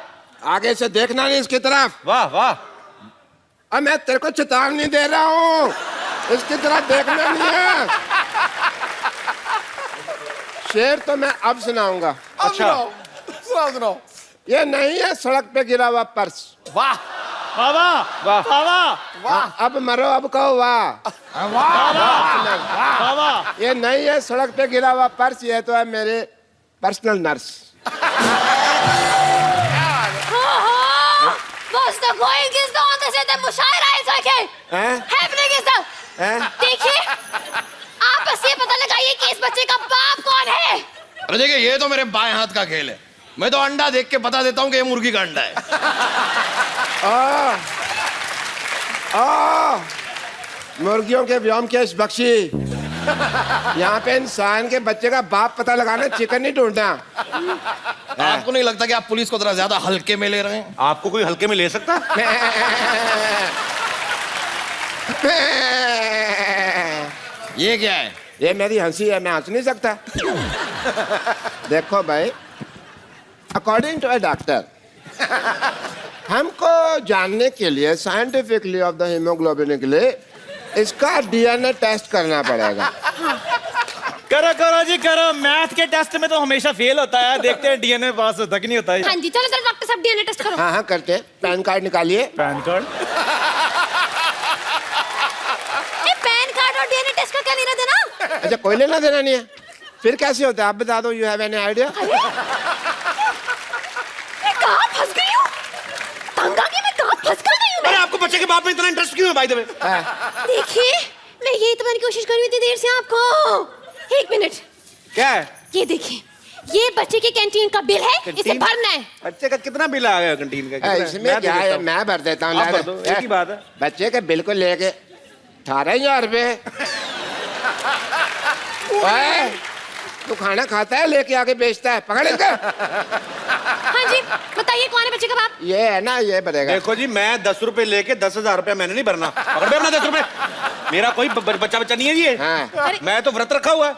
आगे से देखना नहीं इसकी तरफ। वाह वाह। अब मैं तेरे को चेतावनी दे रहा हूँ, इसकी तरफ देखना नहीं है। शेर तो मैं अब सुनाऊंगा। अच्छा सुनाओ सुनाओ। ये नहीं है सड़क पे गिरा हुआ पर्स। वाह बाबा, वाह। बाबा, हाँ, अब मरो अब कहो वाह। बाबा। ये नहीं है सड़क पे गिरा हुआ पर्स, ये तो है मेरे personal nurse. What's the going is the on the set the मुशायरा is okay. Happening is the। देखिए आप बस ये पता लगाइए कि इस बच्चे का बाप कौन है। अरे देखिए, ये तो मेरे बाएं हाथ का खेल है। मैं तो अंडा देख के बता देता हूँ कि ये मुर्गी का अंडा है। मुर्गियों के व्योमकेश बख्शी, यहाँ पे इंसान के बच्चे का बाप पता लगाना, चिकन नहीं ढूंढना। आपको नहीं लगता कि आप पुलिस को जरा ज्यादा हल्के में ले रहे हैं? आपको कोई हल्के में ले सकता? ये क्या है? ये मेरी हंसी है, मैं हंस नहीं सकता। देखो भाई, अकॉर्डिंग टू अ डॉक्टर, हमको जानने के लिए साइंटिफिकली ऑफ द हीमोग्लोबिन के लिए इसका डीएनए टेस्ट करना पड़ेगा। करो करो जी करो, मैथ के टेस्ट में तो हमेशा फेल होता है, देखते हैं डीएनए पास होता कि नहीं होता है। हाँ जी, चलो चलो डॉक्टर साहब डीएनए टेस्ट करो। हाँ हाँ करते हैं। पैन कार्ड निकालिए। Pan card? पैन कार्ड और डीएनए टेस्ट का क्या लेना देना? अच्छा कोई लेना देना नहीं है, फिर कैसे होता है आप बता दो। You have any idea? कहाँ फंस गई हूँ? तंग आ गई मैं, कहाँ फंस कर गई हूँ मैं? अरे आपको बच्चे के बाप में इतना इंटरेस्ट क्यों है भाई? तुम्हें देखिए, मैं यही तुम्हारी कोशिश कर रही थी देर से आपको। एक मिनट, क्या है? ये देखिए, ये बच्चे के कैंटीन का बिल है, इसे भरना है। बच्चे का कितना बिल आ गया कैंटीन का? इसमें क्या है, मैं भर देता हूँ। आप भर दो, एक ही बात है। बच्चे के बिल को लेके 18,000 रुपये। तू खाना खाता है लेके आके बेचता है, पकड़ इनका। हाँ जी, बताइए कौन है बच्चे का बाप? ये है ना, ये बनेगा। देखो जी, मैं 10 रुपए लेके 10,000 रुपया मैंने नहीं भरना। पकड़ दे अपना 10 रुपए। मेरा कोई बच्चा नहीं है जी। हाँ। मैं तो व्रत रखा हुआ है।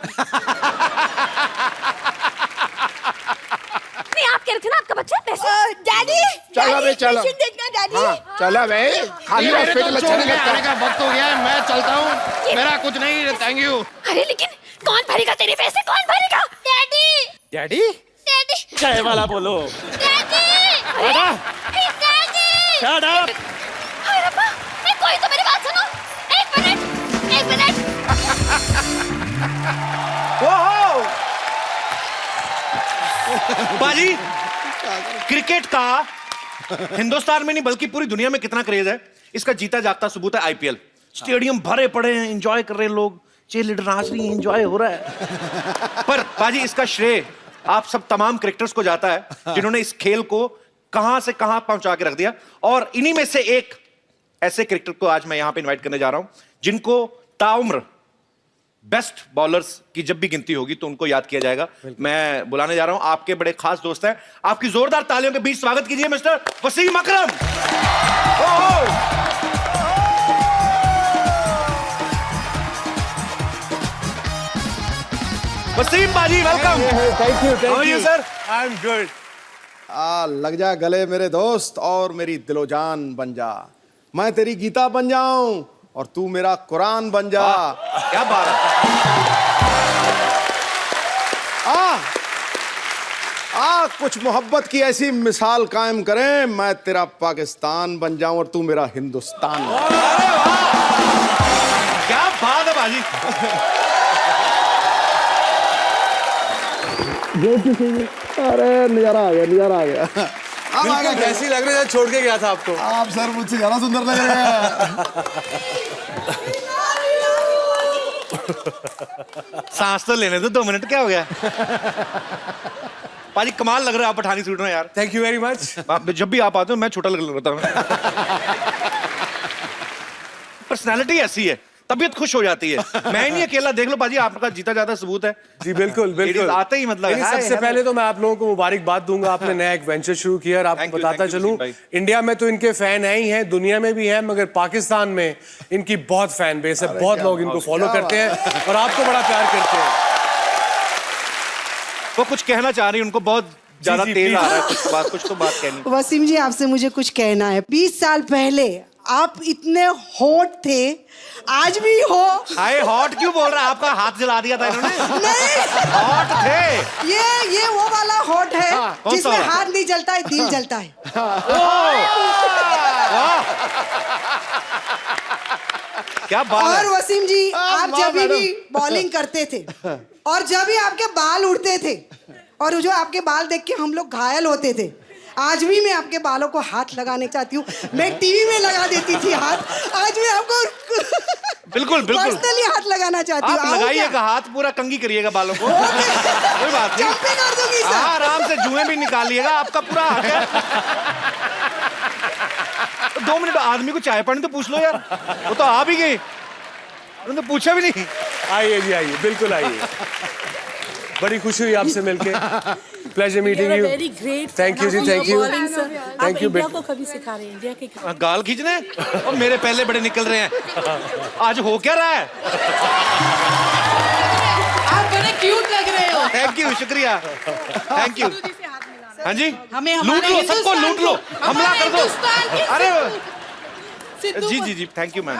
नहीं, आप कह रहे थे ना आपका बच्चा पैसे। डैडी, चलो भाई चलो। पेशेंट देखना डैडी। हाँ चलो भाई, खाली हॉस्पिटल अच्छा नहीं लगता। का वक्त हो गया है, मैं चलता हूँ। मेरा कुछ नहीं, थैंक यू। अरे लेकिन कौन भरेगा तेरे पैसे, कौन भरेगा? Daddy, daddy? डैडी, चाय वाला बोलो। डैडी, अरे डैडी। Shut up. अरे रब्बा, ए, कोई तो मेरी बात सुनो। एक मिनट, एक मिनट। बाजी, क्रिकेट का हिंदुस्तान में नहीं बल्कि पूरी दुनिया में कितना क्रेज है, इसका जीता जागता सबूत है आईपीएल। स्टेडियम भरे पड़े हैं, एंजॉय कर रहे हैं लोग, चीयर लीडर नाच रही है, एंजॉय हो रहा है। पर बाजी, इसका श्रेय आप सब तमाम क्रिकेटर्स को जाता है जिन्होंने इस खेल को कहां से कहां पहुंचा के रख दिया। और इन्हीं में से एक ऐसे क्रिकेटर को आज मैं यहां पे इनवाइट करने जा रहा हूं जिनको ताउम्र बेस्ट बॉलर्स की जब भी गिनती होगी तो उनको याद किया जाएगा। मैं बुलाने जा रहा हूं आपके बड़े खास दोस्त हैं, आपकी जोरदार तालियों के बीच स्वागत कीजिए मिस्टर वसीम अकरम। वसीम बाजी, welcome. Thank you, How are you, sir? I am good. लग जा गले मेरे दोस्त और मेरी दिलोजान बन जा। मैं तेरी गीता बन जाऊं और तू मेरा कुरान बन जा। क्या बात है। कुछ मोहब्बत की ऐसी मिसाल कायम करें, मैं तेरा पाकिस्तान बन जाऊं और तू मेरा हिंदुस्तान बन जा। क्या बात है बाजी। अरे नजारा आ गया, नजारा आ गया। अब आगे कैसी लग रही है? छोड़ के गया था आपको। आप सर मुझसे ज्यादा सुंदर लग रहे हैं। सांस तो लेने दो, 2 मिनट क्या हो गया? पाजी कमाल लग रहा है आप पठानी सूट में यार। Thank you very much. जब भी आप आते हो मैं छोटा लग रहा हूँ। पर्सनालिटी ऐसी है, तबीयत खुश हो जाती है। मैं ही नहीं अकेला, देख लो बाजी, आपका जीता जाता सबूत है। जी बिल्कुल बिल्कुल। Ladies आते ही मतलब नहीं, सबसे पहले तो मैं आप लोगों को मुबारकबाद दूंगा, आपने नया एक वेंचर शुरू किया। और आपको Thank you, बताता thank you, चलूं, भाई। इंडिया में तो इनके फैन है ही हैं, दुनिया में भी है, मगर पाकिस्तान में इनकी बहुत फैन बेस है, बहुत लोग इनको फॉलो करते हैं और आपको बड़ा प्यार करते हैं। वो कुछ कहना चाह रही है, उनको बहुत ज्यादा जी, तेज आ please। रहा है, कुछ तो बात कहनी। वसीम जी, आपसे मुझे कुछ कहना है। 20 साल पहले आप इतने हॉट थे, आज भी हो। हाय हॉट क्यों बोल रहा है? आपका हाथ जला दिया था इन्होंने। नहीं, हॉट थे। ये वो वाला हॉट है कौन सा जिसमें वाला? हाथ नहीं जलता है, दिल जलता है। क्या बात और है। वसीम जी, आप वाह, जब भी मैडम। बॉलिंग करते थे और जब भी आपके बाल उड़ते थे और जो आपके बाल देख के हम लोग घायल होते थे, आज भी मैं आपके बालों को हाथ लगाने चाहती हूँ। मैं टीवी में लगा देती थी हाथ, आज मैं आपको बिल्कुल बिल्कुल पर्सनली हाथ लगाना चाहती हूँ। आप आऊँ लगाइएगा क्या? हाथ, पूरा कंगी करिएगा बालों को। कोई बात नहीं, जंपिंग कर दूंगी सर। हाँ, आराम से जुएं भी निकालिएगा, आपका पूरा हक है। तो 2 मिनट आदमी को चाय पानी तो पूछ लो यार, वो तो आ भी गई, उन्होंने तो पूछा भी नहीं। आइए जी, आइए, बिल्कुल आइए। बड़ी खुशी हुई आपसे मिलके। Pleasure meeting you. Thank you जी, थैंक यू, थैंक यू बेटा। कभी सिखा रहे हैं इंडिया के? गाल खींचने और मेरे पहले बड़े निकल रहे हैं। आज हो क्या रहा है? आप बड़े क्यूट लग रहे हो। थैंक यू, शुक्रिया, थैंक यू। हाँ जी, हमें लूट लो, सबको लूट लो, हमला कर दो। अरे जी जी जी, थैंक यू मैम।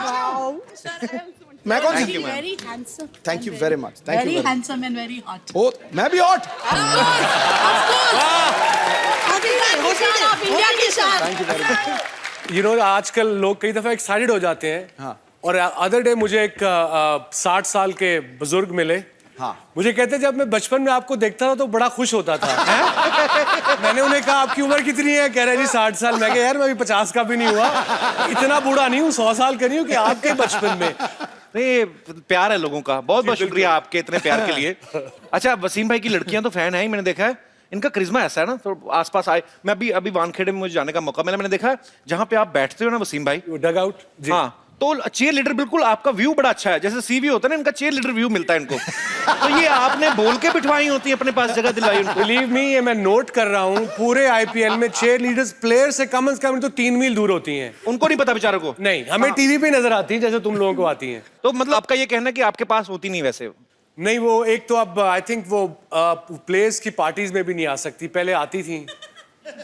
मैं कौन Thank सी you, ma'am. Very handsome thank you very much, thank very you. Handsome and very hot oh मैं भी हॉट। इंडिया की शान thank you very much. You know आजकल लोग कई दफा एक्साइटेड हो जाते हैं। हाँ। और अदर डे मुझे एक 60 साल के बुजुर्ग मिले। हाँ। मुझे कहते जब मैं बचपन में आपको देखता था तो बड़ा खुश होता था। मैंने उन्हें कहा आपकी उम्र कितनी है? कह रहे जी 60 साल। मैं कहा यार मैं अभी 50 का भी नहीं हुआ, इतना बूढ़ा नहीं हूँ, 100 साल का नहीं हूँ कि आपके बचपन में। नहीं, प्यार है लोगों का। बहुत बहुत शुक्रिया आपके इतने प्यार के लिए। अच्छा, वसीम भाई की लड़कियां तो फैन है ही, मैंने देखा है। इनका करिश्मा ऐसा है ना, तो आसपास आए। मैं अभी वानखेड़े में मुझे जाने का मौका मिला, मैंने देखा जहां पे आप बैठते हो ना वसीम भाई, डग आउट। हाँ, तो चेयर लीडर बिल्कुल आपका व्यू बड़ा अच्छा है। जैसे सीवी होता है ना, इनका चेयर लीडर व्यू मिलता है इनको। तो ये आपने बोल के बिठवाई होती है, अपने पास जगह दिलवाई उनको। बिलीव मी, ये मैं नोट कर रहा हूँ, पूरे आईपीएल में चेयर लीडर्स प्लेयर से कम तो 3 मील दूर होती हैं। उनको नहीं पता बेचारों को। नहीं, हमें टीवी पे नजर आती है जैसे तुम लोगों को आती हैं। तो मतलब आपका ये कहना है कि आपके पास होती नहीं वैसे? नहीं, वो एक तो अब आई थिंक वो प्लेयर्स की पार्टीज में भी नहीं आ सकती, पहले आती थी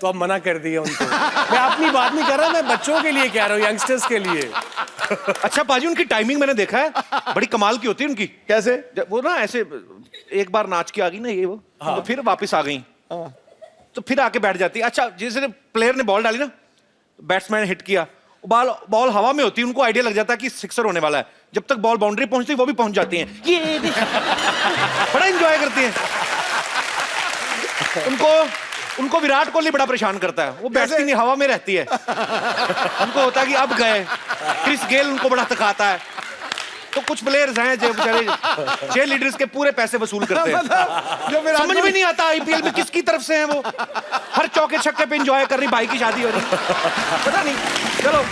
तो अब मना कर दिया उनको। मैं अपनी बात नहीं कर रहा, मैं बच्चों के लिए कह रहा हूँ, यंगस्टर्स के लिए। अच्छा पाजी, उनकी टाइमिंग मैंने देखा है, बड़ी कमाल की होती है उनकी। कैसे? वो ना ऐसे एक बार नाच के आ गई ना ये वो, तो फिर वापस आ गई, तो फिर आके बैठ जाती है। अच्छा, जैसे प्लेयर ने बॉल डाली ना, बैट्समैन हिट किया, बॉल हवा में होती है, उनको आइडिया लग जाता है कि सिक्सर होने वाला है। जब तक बॉल बाउंड्री पहुंचती वो भी पहुंच जाती हैं। ये बड़ा एंजॉय करती हैं। उनको विराट कोहली बड़ा परेशान करता है, वो बैठती नहीं, हवा में रहती है। उनको होता है कि अब गए। क्रिस गेल उनको बड़ा थकाता है। तो कुछ प्लेयर्स हैं जो बेचारे चेयर लीडर्स के पूरे पैसे वसूल करते हैं। समझ में नहीं आता आईपीएल में किसकी तरफ से हैं वो। हर चौके छक्के पे एंजॉय कर रही, भाई की शादी हो रही, पता नहीं। चलो,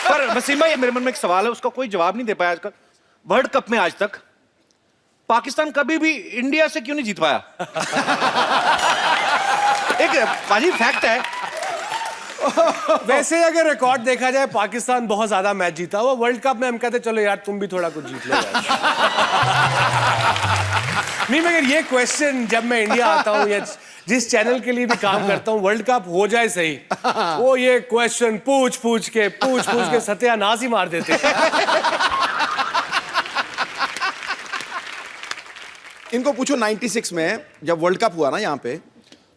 पर वसीम भाई मेरे मन में एक सवाल है, उसका कोई जवाब नहीं दे पाया आजकल। वर्ल्ड कप में आज तक पाकिस्तान कभी भी इंडिया से क्यों नहीं जीत पाया? एक बाजी फैक्ट है। वैसे अगर रिकॉर्ड देखा जाए, पाकिस्तान बहुत ज्यादा मैच जीता हुआ। वर्ल्ड कप में हम कहते चलो यार तुम भी थोड़ा कुछ जीत लो यार। नहीं, मगर ये क्वेश्चन जब मैं इंडिया आता हूँ या जिस चैनल के लिए भी काम करता हूँ, वर्ल्ड कप हो जाए सही, वो ये क्वेश्चन पूछ के सत्यानाश ही मार देते। इनको पूछो 96 में जब वर्ल्ड कप हुआ ना यहाँ पे,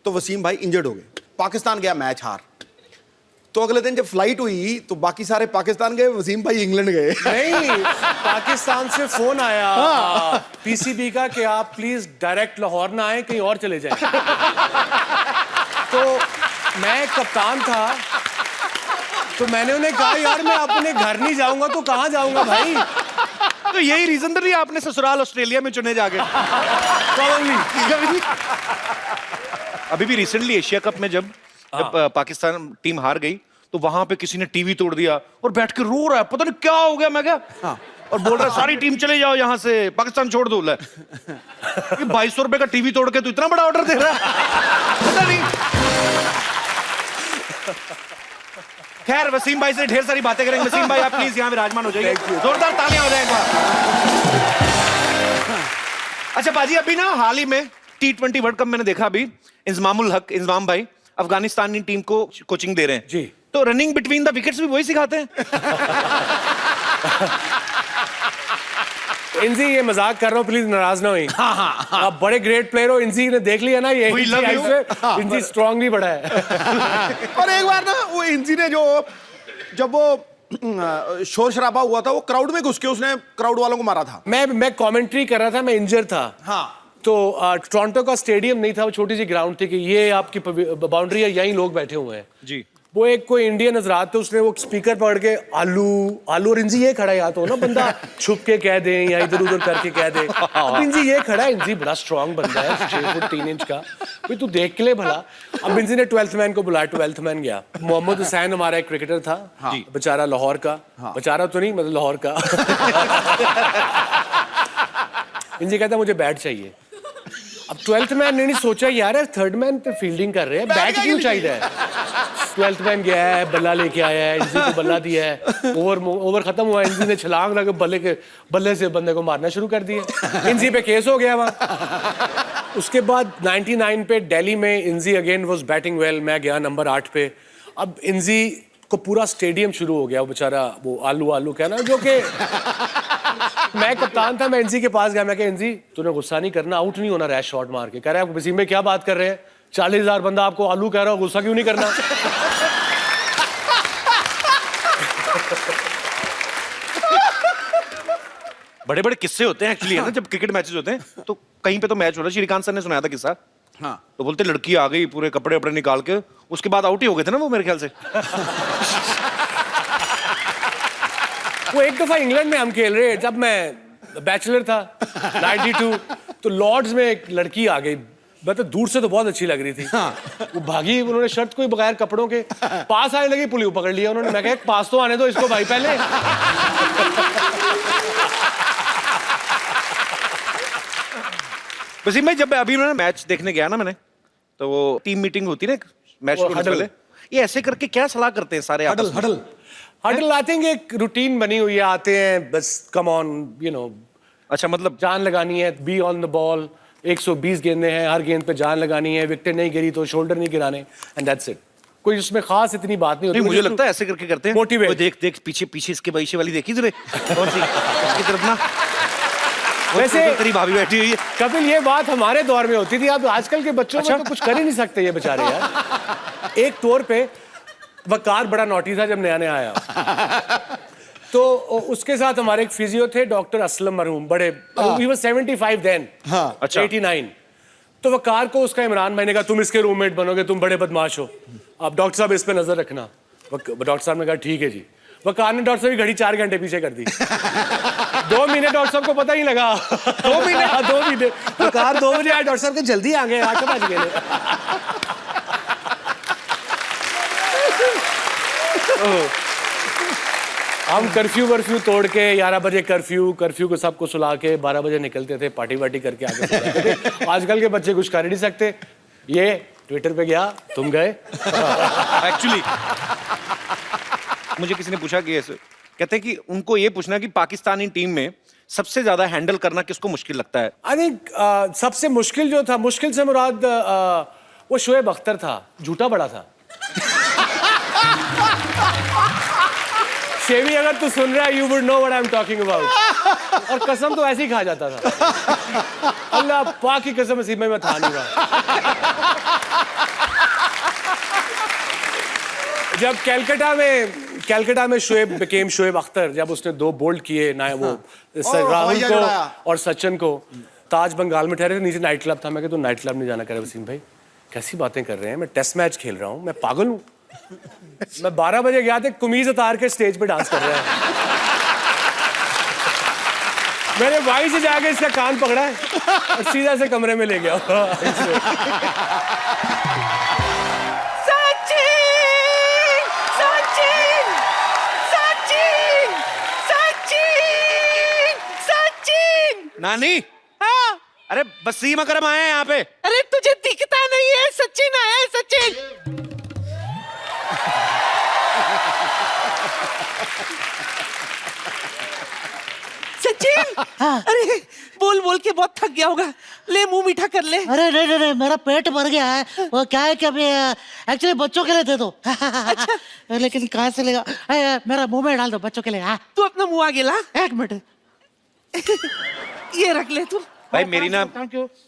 तो वसीम भाई इंजर्ड हो गए, पाकिस्तान गया मैच हार। तो अगले दिन जब फ्लाइट हुई तो बाकी सारे पाकिस्तान गए, वसीम भाई इंग्लैंड गए। नहीं, पाकिस्तान से फोन आया पीसीबी का कि आप प्लीज डायरेक्ट लाहौर ना आए, कहीं और चले जाएं। तो मैं कप्तान था, तो मैंने उन्हें कहा यार मैं अपने घर नहीं जाऊंगा तो कहाँ जाऊंगा भाई। तो यही रीजन तो नहीं आपने ससुराल ऑस्ट्रेलिया में चुने जाके? अभी भी रिसेंटली एशिया कप में जब पाकिस्तान टीम हार गई, तो वहां पे किसी ने टीवी तोड़ दिया और बैठ के रो रहा है, पता नहीं क्या हो गया। मैं क्या और बोल रहा है सारी टीम चले जाओ यहाँ से, पाकिस्तान छोड़ दो। 2200 रुपए का टीवी तोड़ के तो इतना बड़ा ऑर्डर दे रहा है, पता नहीं। खैर, वसीम भाई से ढेर सारी बातें करेंगे। वसीम भाई आप प्लीज यहाँ विराजमान हो जाइए, जोरदार तालियां हो जाए एक बार। अच्छा बाजी, अभी ना हाल ही में T20 वर्ल्ड कप मैंने देखा, अभी इंजमामुल हक इंजमाम भाई अफगानिस्तानी टीम को कोचिंग दे रहे हैं जी। तो रनिंग बिटवीन द विकेट्स भी वही सिखाते हैं? इंजी, ये मजाक कर रहा हूँ, प्लीज नाराज ना हुई। आप बड़े ग्रेट प्लेयर हो, इंजी ने देख लिया ना ये। इंजी स्ट्रांगली बड़ा है। और एक बार ना वो इंजी ने जब वो शोर शराबा हुआ था, वो क्राउड में घुस के उसने क्राउड वालों को मारा था। मैं कमेंट्री कर रहा था, मैं इंजर था। हाँ। तो टोरंटो का स्टेडियम नहीं था, वो छोटी सी ग्राउंड थी कि ये आपकी बाउंड्री है, यहीं लोग बैठे हुए हैं जी। वो एक कोई इंडियन हजरात थे, उसने वो स्पीकर पकड़ के आलू आलू, और इंजी ये खड़ा है, या तो ना बंदा छुप के कह दे या इधर उधर करके कह दे। अब इंजी ये खड़ा है, इंजी बड़ा स्ट्रांग बंदा है, 6 फुट 3 इंच का, भाई तू देख के ले भला। अब इंजी ने 12th मैन को बुलाया, 12th मैन गया। मोहम्मद हुसैन हमारा एक क्रिकेटर था, बेचारा लाहौर का, बेचारा तो नहीं मतलब लाहौर का। इंजी कहता मुझे बैट चाहिए। अब 12th मैन ने नहीं सोचा यार 3rd मैन पे फील्डिंग कर रहे हैं, बैट क्यों चाहिए। 12th मैन गया है, बल्ला लेके आया है, इंजी को बल्ला दिया है, ओवर खत्म हुआ, इंजी ने छलांग लगा बल्ले से बंदे को मारना शुरू कर दिया। इंजी पे केस हो गया वहाँ। उसके बाद 99 पे दिल्ली में इंजी अगेन वाज बैटिंग वेल, मैं गया नंबर 8 पे। अब इंजी को पूरा स्टेडियम शुरू हो गया, वो बेचारा वो आलू आलू कहना, जो कि मैं कप्तान था, मैं एनसी के पास गया, मैं कहा एनसी तूने गुस्सा नहीं करना, आउट नहीं होना रैश शॉट मार के। कह रहा है वसीम भाई क्या बात कर रहे हैं, 40,000 बंदा आपको आलू कह रहा हो, गुस्सा क्यों नहीं करना? बड़े बड़े किस्से होते हैं एक्चुअली, है ना, जब क्रिकेट मैचेस होते हैं तो कहीं पे तो मैच हो रहा है, श्रीकांत सर ने सुनाया था किस्सा। हाँ तो बोलते लड़की आ गई पूरे कपड़े वपड़े निकाल के, उसके बाद आउट ही हो गए थे ना वो मेरे ख्याल से। वो एक दफा इंग्लैंड में हम खेल रहे, जब मैं बैचलर था 92, तो लॉर्ड्स में एक लड़की आ गई, मतलब दूर से तो बहुत अच्छी लग रही थी। वो भागी, उन्होंने शर्ट कोई बगैर कपड़ों के पास आने लगी, पुलिस पकड़ लिया उन्होंने। मैं कहा पास तो आने दो इसको भाई पहले। वसीम भाई, जब अभी मैंने मैच देखने गया ना मैंने, तो वो टीम मीटिंग होती है ना मैच वो शुरू होने से huddle। पहले, ये ऐसे करके क्या सलाह करते हैं सारे आपस में? हडल आई थिंक एक रूटीन बनी हुई है, आते हैं बस कम ऑन यू नो, अच्छा मतलब जान लगानी है, बी ऑन द बॉल, 120 गेंदें हैं, हर गेंद पे जान लगानी है, विकेट नहीं गिरी तो शोल्डर नहीं गिराने, एंड दैट्स इट। कोई उसमें खास इतनी बात नहीं होती। नहीं, मुझे लगता है ऐसे करके करते हैं। Motivate। वो देख देख पीछे पीछे इसके बैशे वाली देखी तुमने कौन सी इसकी तरफ ना, वैसे तेरी भाभी बैठी हुई है। कपिल ये बात हमारे दौर में होती थी, अब आजकल के बच्चों में तो कुछ कर ही नहीं सकते ये बेचारे यार। एक तौर पे वकार बड़ा नोटी था जब नया नया आया, तो उसके साथ हमारे एक फिजियो थे डॉक्टर असलम मरहूम, बड़े he was 75 then, अच्छा 89। तो वकार को उसका इमरान भाई ने कहा तुम इसके रूममेट बनोगे, तुम बड़े बदमाश हो, अब डॉक्टर साहब इस पे नजर रखना। डॉक्टर साहब ने कहा ठीक है जी। वकार ने डॉक्टर साहब की घड़ी 4 घंटे पीछे कर दी। 2 महीने डॉक्टर साहब को पता ही लगा। 2 महीने 2 महीने वकार 2 बजे आए, डॉक्टर साहब के जल्दी आ गए, 8 बज गए। हम कर्फ्यू वर्फ्यू तोड़ के 11 बजे कर्फ्यू को सबको सुला के 12 बजे निकलते थे, पार्टी वार्टी करके आगे सो जाते थे। आजकल के बच्चे कुछ कर ही नहीं सकते। ये ट्विटर पे गया, तुम गए। एक्चुअली मुझे किसी ने पूछा कि ऐसे कहते हैं कि उनको ये पूछना कि पाकिस्तानी टीम में सबसे ज्यादा हैंडल करना किसको मुश्किल लगता है? आई थिंक सबसे मुश्किल जो था, मुश्किल से मुराद वो शोएब अख्तर था, झूठा बड़ा था। शेवी अगर तू सुन रहा है, you would know what I am talking about. और कसम तो ऐसे ही खा जाता था, अल्लाह पाक की कसम, नसीब में मैं था नहीं रहा। जब कैलकाटा में शोएब बिकेम शोएब अख्तर, जब उसने 2 बोल्ड किए ना, वो राहुल को और सचिन को, ताज बंगाल में ठहरे थे, नीचे नाइट क्लब था। मैं कहता नाइट क्लब नहीं जाना। कह रहे वसीम भाई कैसी बातें कर रहे हैं, मैं टेस्ट मैच खेल रहा हूँ, मैं पागल हूँ। मैं 12 बजे गया था, कमीज उतार के स्टेज पे डांस कर रहा है। मैंने वहीं से जाके इसका कान पकड़ा है और सीधा से कमरे में ले गया। नानी, हाँ, अरे वसीम अकरम आए हैं यहाँ पे। अरे तुझे दिखता नहीं है, सचिन आया है, सचिन। सचिन, अरे बोल बोल के बहुत थक गया होगा, ले मुंह मीठा कर ले। अरे नहीं नहीं, मेरा पेट भर गया है। वो क्या है कि अभी एक्चुअली बच्चों के लिए थे तो। अच्छा। लेकिन कहाँ से लेगा, मेरा मुंह में डाल दो बच्चों के लिए। हाँ तू अपना मुंह आगे ला। 1 मिनट। ये रख ले तू। भाई मेरी ना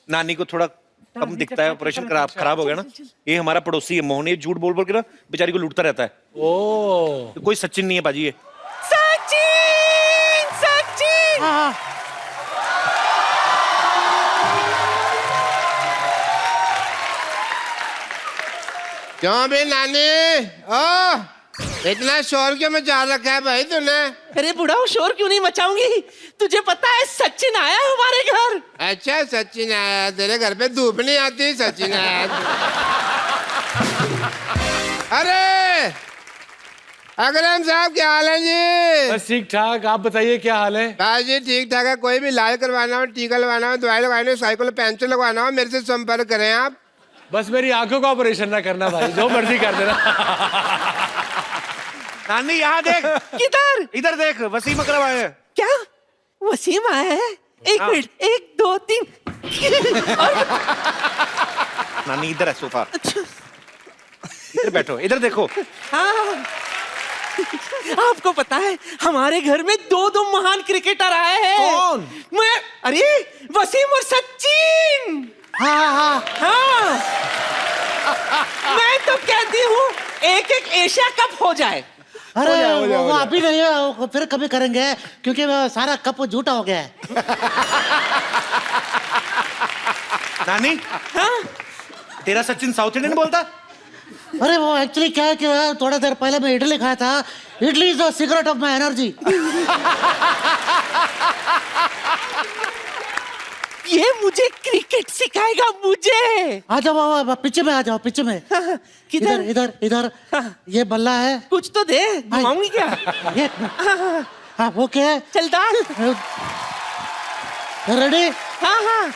नानी को थोड़ा कम दिखता है, ऑपरेशन खराब हो गया ना। ये हमारा पड़ोसी है मोहन, ये झूठ बोल बोल के ना बेचारी को लूटता रहता है। ओ, कोई सचिन नहीं है बाजी ये। सचिन, सचिन। हाँ क्यों भी नानी, ओ इतना शोर क्यों मचा रखा है भाई तूने? अरे बुढ़ा, शोर क्यों नहीं मचाऊंगी, तुझे पता है सचिन आया हमारे घर। अच्छा सचिन आया, तेरे घर पे धूप नहीं आती, सचिन आया। अरे अकरम साहब क्या हाल है जी? बस ठीक ठाक, आप बताइए क्या हाल है? बस जी ठीक ठाक है। कोई भी इलाज करवाना हो, टीका लगवाना हो, दवाई लगवानी हो, साइकिल पंचर लगवाना हो, मेरे से संपर्क करें आप। बस मेरी आंखों का ऑपरेशन ना करना भाई, जो मर्जी कर देना। नानी यहाँ देख। किधर? इधर देख, वसीम अकरम आए हैं। क्या वसीम आया है? एक मिनट, 1 2 3। नानी इधर है सोफा, इधर बैठो, इधर देखो। हाँ आपको पता है हमारे घर में दो महान क्रिकेटर आए हैं। कौन? मैं, अरे वसीम और सचिन। हाँ। हाँ, मैं तो कहती हूँ एक एशिया कप हो जाए। अरे वो अभी नहीं है, वो फिर कभी करेंगे क्योंकि वो सारा कप झूठा हो गया है। नानी, हाँ? तेरा सचिन साउथ इंडियन बोलता? अरे वो एक्चुअली क्या है कि थोड़ा देर पहले मैं इडली खाया था। Idli is the secret of my energy. ये मुझे क्रिकेट सिखाएगा मुझे। आ जाओ पीछे में, आ जाओ पीछे में। किधर? इधर ये बल्ला है। कुछ तो दे, घुमाऊंगी क्या? ये हाँ वो क्या है? चल डाल। रेडी? हाँ।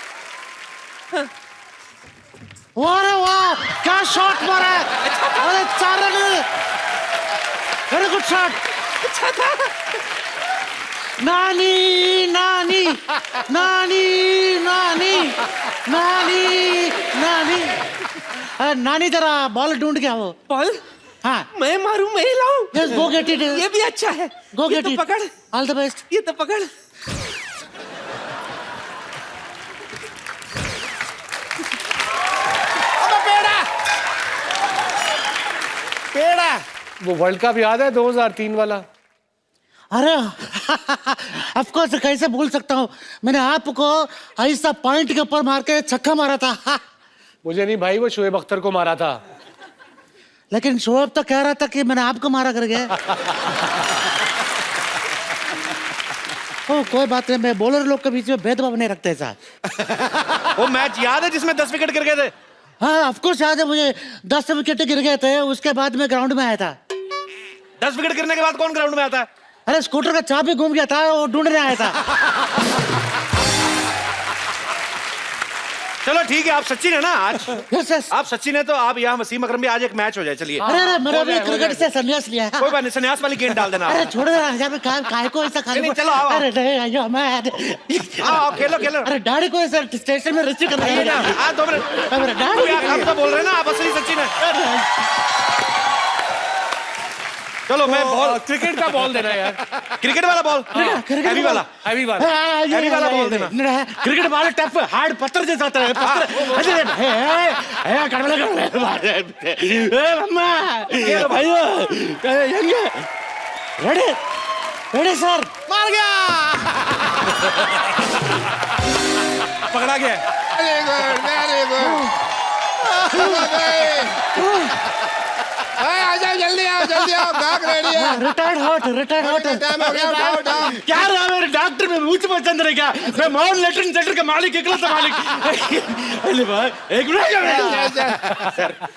अरे वाह, क्या शॉट मारा है! अरे 4 रन, वेरी गुड शॉट। अच्छा था। नानी नानी नानी नानी नानी नानी नानी जरा बॉल ढूंढ के आओ। बॉल? हाँ, मैं मारूं, मैं लाऊं? Yes, go get it. ये भी अच्छा है। Go ये get तो it. पकड़। All the best. ये तो पकड़। पेड़ा। वो वर्ल्ड कप याद है 2003 वाला? अरे ऑफ कोर्स, कैसे भूल सकता हूँ। मैंने आपको ऐसा पॉइंट के ऊपर मार के छक्का मारा था। मुझे नहीं भाई, वो शोएब अख्तर को मारा था। लेकिन शोएब तो कह रहा था कि मैंने आपको मारा करके। ओ, कोई बात नहीं, मैं बॉलर लोग के बीच में भेदभाव नहीं रखते साहब। वो मैच याद है जिसमें 10 विकेट गिर गए थे? हाँ ऑफ कोर्स याद है मुझे। 10 विकेट गिर गए थे, उसके बाद मैं ग्राउंड में आया था। 10 विकेट गिरने के बाद कौन ग्राउंड में आता है? अरे स्कूटर का चाबी घूम गया था, वो ढूंढने आया था। चलो ठीक है, आप सचिन है ना आज? Yes yes. आप सचिन है तो आप यहाँ वसीम अकरम भी, आज एक मैच हो जाए। चलिए। अरे मैंने भी क्रिकेट से संन्यास लिया है। कोई बात नहीं, संन्यास वाली गेंद डाल देना। अरे छोड़ दे यार, काय को ऐसा खाली। नहीं, चलो आओ। अरे नहीं आइयो मैं। आओ खेलो। अरे डैडी को ऐसा स्टेशन में रिसीव कर रहा है। हाँ 2 मिनट। अरे डैडी आप तो बोल रहे हैं ना आप असली सचिन है। चलो मैं बॉल, क्रिकेट का बॉल देना यार। क्रिकेट वाला बॉल, हैवी वाला, हैवी वाला। हैवी वाला बॉल देना। क्रिकेट बॉल टफ हार्ड पत्थर जैसा होता है। Ready sir. मार गया। पकड़ा गया। Very good, very good. आ जाओ, जल्दी आओ, गाग रेडी है। रिटायर्ड हॉट टाइम हो गया, उठाओ। क्या रहा मेरे डॉक्टर में मुझ में चंद्र है क्या? मैं मोहन लेटरिन सेंटर का मालिक, इकलौता मालिक। अरे भाई एक मिनट।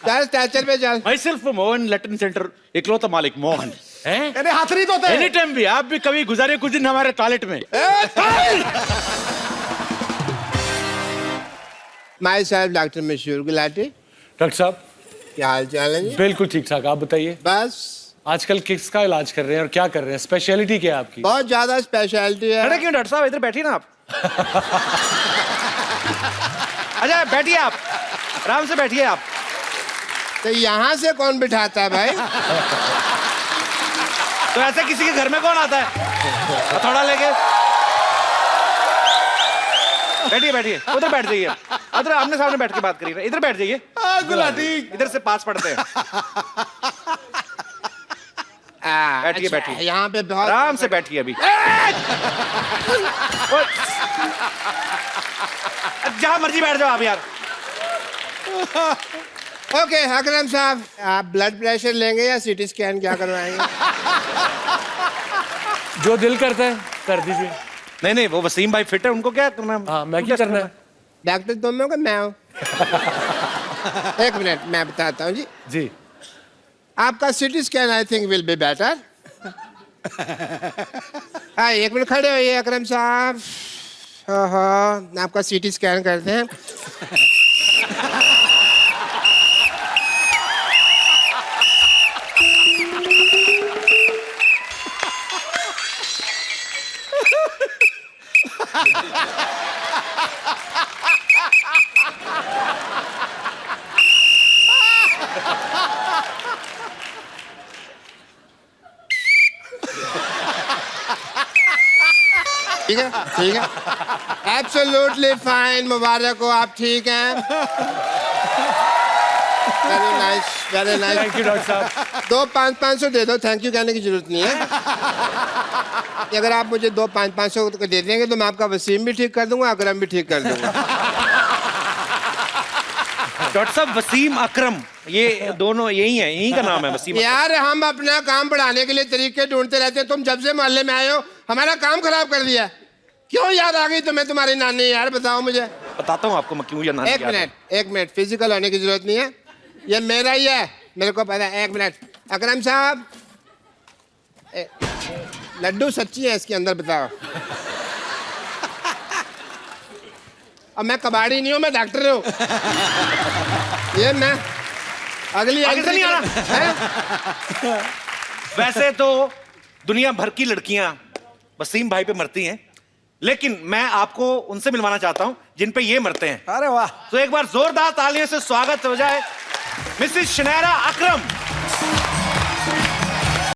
चल स्ट्रेचर पे चल। मैं सिर्फ मोहन लेटरिन सेंटर इकलौता मालिक मोहन है। यानी हाथ नहीं धोते। एनी टाइम भी आप भी कभी गुजारे कुछ दिन हमारे टॉयलेट में। माई साहब डॉक्टर मशहूर गुलाटी। डॉक्टर साहब क्या हाल चाल है जी? बिल्कुल ठीक ठाक, आप बताइए। बस आजकल किसका इलाज कर रहे हैं और क्या कर रहे हैं? स्पेशलिटी क्या है आपकी? बहुत ज्यादा स्पेशलिटी है। अरे क्यों डॉक्टर साहब, इधर बैठिए ना आप। अच्छा बैठिए आप, आराम से बैठिए आप। तो यहाँ से कौन बिठाता है भाई? तो ऐसे किसी के घर में कौन आता है हथौड़ा लेके? बैठिए, उधर बैठ जाइए। उधर आमने सामने बैठ के बात करिए। इधर बैठ जाइए। गुलाटी। इधर से पास पड़ते हैं। बैठिए। यहाँ पे बहुत आराम से बैठिए अभी। जहाँ मर्जी बैठ जाओ आप यार। ओके अकरम साहब, आप ब्लड प्रेशर लेंगे या सीटी स्कैन क्या करवाएंगे? जो दिल करता है कर दीजिए। नहीं, वो वसीम भाई फिट है, उनको क्या करना है? हाँ, मैं क्या करना है? डॉक्टर तुम हो कि मैं हूँ? एक मिनट मैं बताता हूँ जी। आपका CT scan I think will be better. हाँ 1 मिनट खड़े होइए अकरम साहब। आपका सीटी स्कैन करते हैं। ठीक है, ठीक है, एब्सोल्युटली फाइन, मुबारक हो, आप ठीक हैं। Very nice, very nice. Thank you doctor साहब। 2 500 दे दो, थैंक यू कहने की जरूरत नहीं है। कि अगर आप मुझे 2 500 दे देंगे तो मैं आपका वसीम भी ठीक कर दूंगा, अकरम भी ठीक कर दूंगा। डॉक्टर साहब वसीम अकरम ये दोनों यही है, यही का नाम है वसीम। यार हम अपना काम बढ़ाने के लिए तरीके ढूंढते रहते हैं, तुम जब से मोहल्ले में आए हो हमारा काम खराब कर दिया। क्यों याद आ गई तुम्हें तुम्हारी नानी? यार बताओ मुझे। बताता हूँ आपको मैं क्यों याद। एक मिनट, फिजिकल होने की जरूरत नहीं है, ये मेरा ही है, मेरे को पता है। 1 मिनट, अकरम साहब, लड्डू सच्ची है इसके अंदर, बताओ। अब मैं कबाड़ी नहीं हूँ, मैं डॉक्टर हूँ। ये मैं अगली आगे से नहीं आना। वैसे तो दुनिया भर की लड़कियां वसीम भाई पे मरती हैं, लेकिन मैं आपको उनसे मिलवाना चाहता हूं जिन पे ये मरते हैं। अरे वाह, तो एक बार जोरदार तालियों से स्वागत हो जाए मिसेस शनैरा अकरम।